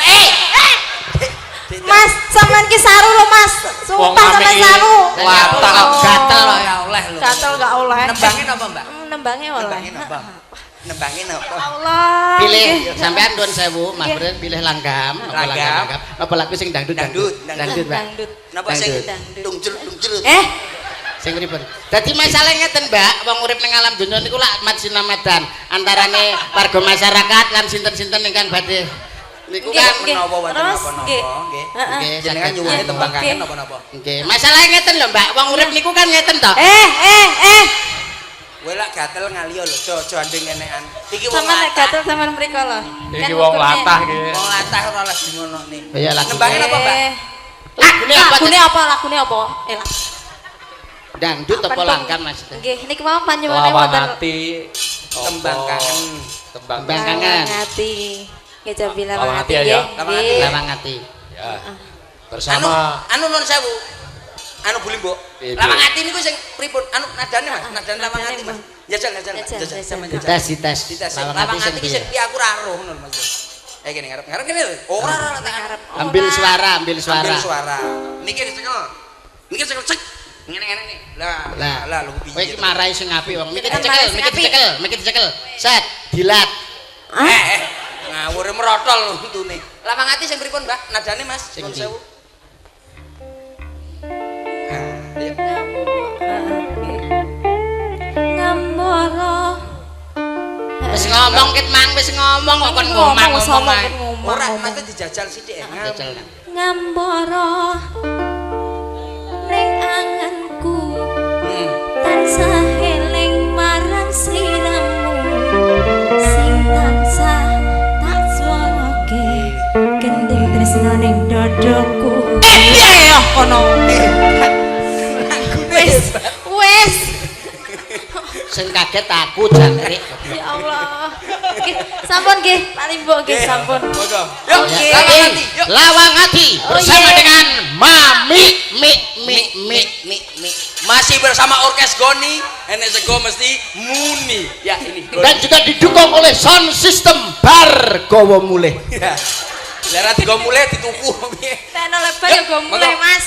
Mas, sampean ki saru lho Mas. Sumpah sampean saru. Watak gatel lho. ora oleh lho. Gatel gak oleh. Nembange napa Mbak? Nembange oleh. Nembange napa? Nembange napa? Allah. Pilih nggih. sampean nuwun sewu, Mas Bren pilih langgam, napa Langgam. napa lagu sing dangdut. Dangdut. Mbak. Dangdut. Napa sing Dangdut. tungcul. Sing pripun? Dadi masalah ngeten, Mbak, wong urip ning alam donya niku lak majinamadan antarane warga masyarakat lan sinten-sinten ingkang badhe niku kan Menapa wonten Terus, napa-napa nggih. nggih. nggih Jenengan saged. nyuwun tembang kangen Oke. napa-napa. Nggih, masalah ngeten lho, Mbak, wong urip niku kan ngeten to. Kowe lak gatel ngaliyo lho, aja andeng enekan. Iki wong Sampeyan nek latah. gatel sampean mriko lho. iki wong latah iki. Wong latah ora lagi ngono nih. Ya lagu. Nembange napa, Mbak? Lagune apa? Lagune apa? Dangdut apa langkam, Mas? Nggih, niki mau panjenengane Lawang wonten Ati, Tembang kangen. Tembang Tembang kangen. kangen. Ati. Nggih jabi Lawang lawang Ati ati ya. nggih. Lawang Ati. Ya. Bersama Anu nuwun sewu. Anu Buli Mbok. Piye, Lawang Piye? Ati niku sing pripun? Anu nadane Mas, nadane Lawang Ati Mas. Jajal. Sama jajal. Tes. Dites. Lawang Lawang Ati sing Ati ki piye? sing piye aku ra roh ngono Mas. Kene ngarep kene lho. Ora tak ngarep. Ambil suara. Ambil suara. Niki dicekel. Niki dicekel cek. Ngene-ngene nih. Lah lho Kowe piye. iki marahi sing apik wong. Miki Marahi sing dicekel. Set, dilat. Ngawur merotol untune. Lawang Ati sing pripun, Mbak? Nadane Mas, Sing nuwun ndi? sewu. Ngambara. Wis ngomong ket mang wis ngomong kok kon ngomong ae. Ora, Mas dijajal sithik. Jajal. Ngambara. Ning anganku Heeh. tansah eling marang sliramu sing tansah tak suwarake gending tresno ning dadaku piye ya kono wis Sing kaget aku jangkrik. ya Allah nggih sampun nggih Pak Limbo nggih sampun Monggo. Yuk, Oke. Lawang Ati. Yuk. Lawang Ati Oh, bersama iya. dengan Mami Mi. Masih bersama Orkes Goni, enek sego mesti muni. Ya ini. Dan juga didukung oleh sound system Bar Gowo Mulih. Ya. Lara tiga mulai dituku piye? teknologi ya go mulai Monggo. Mas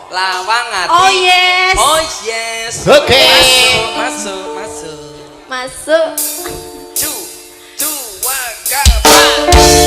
Lawang Ati. oh yes Oh yes. Oke. Masuk. masuk Two, one, go.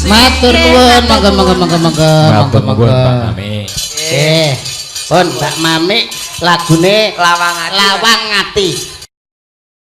Matur nuwun Pak Mami. Pun Mbak Mami lagune Lawang Ati. Lawang Ati.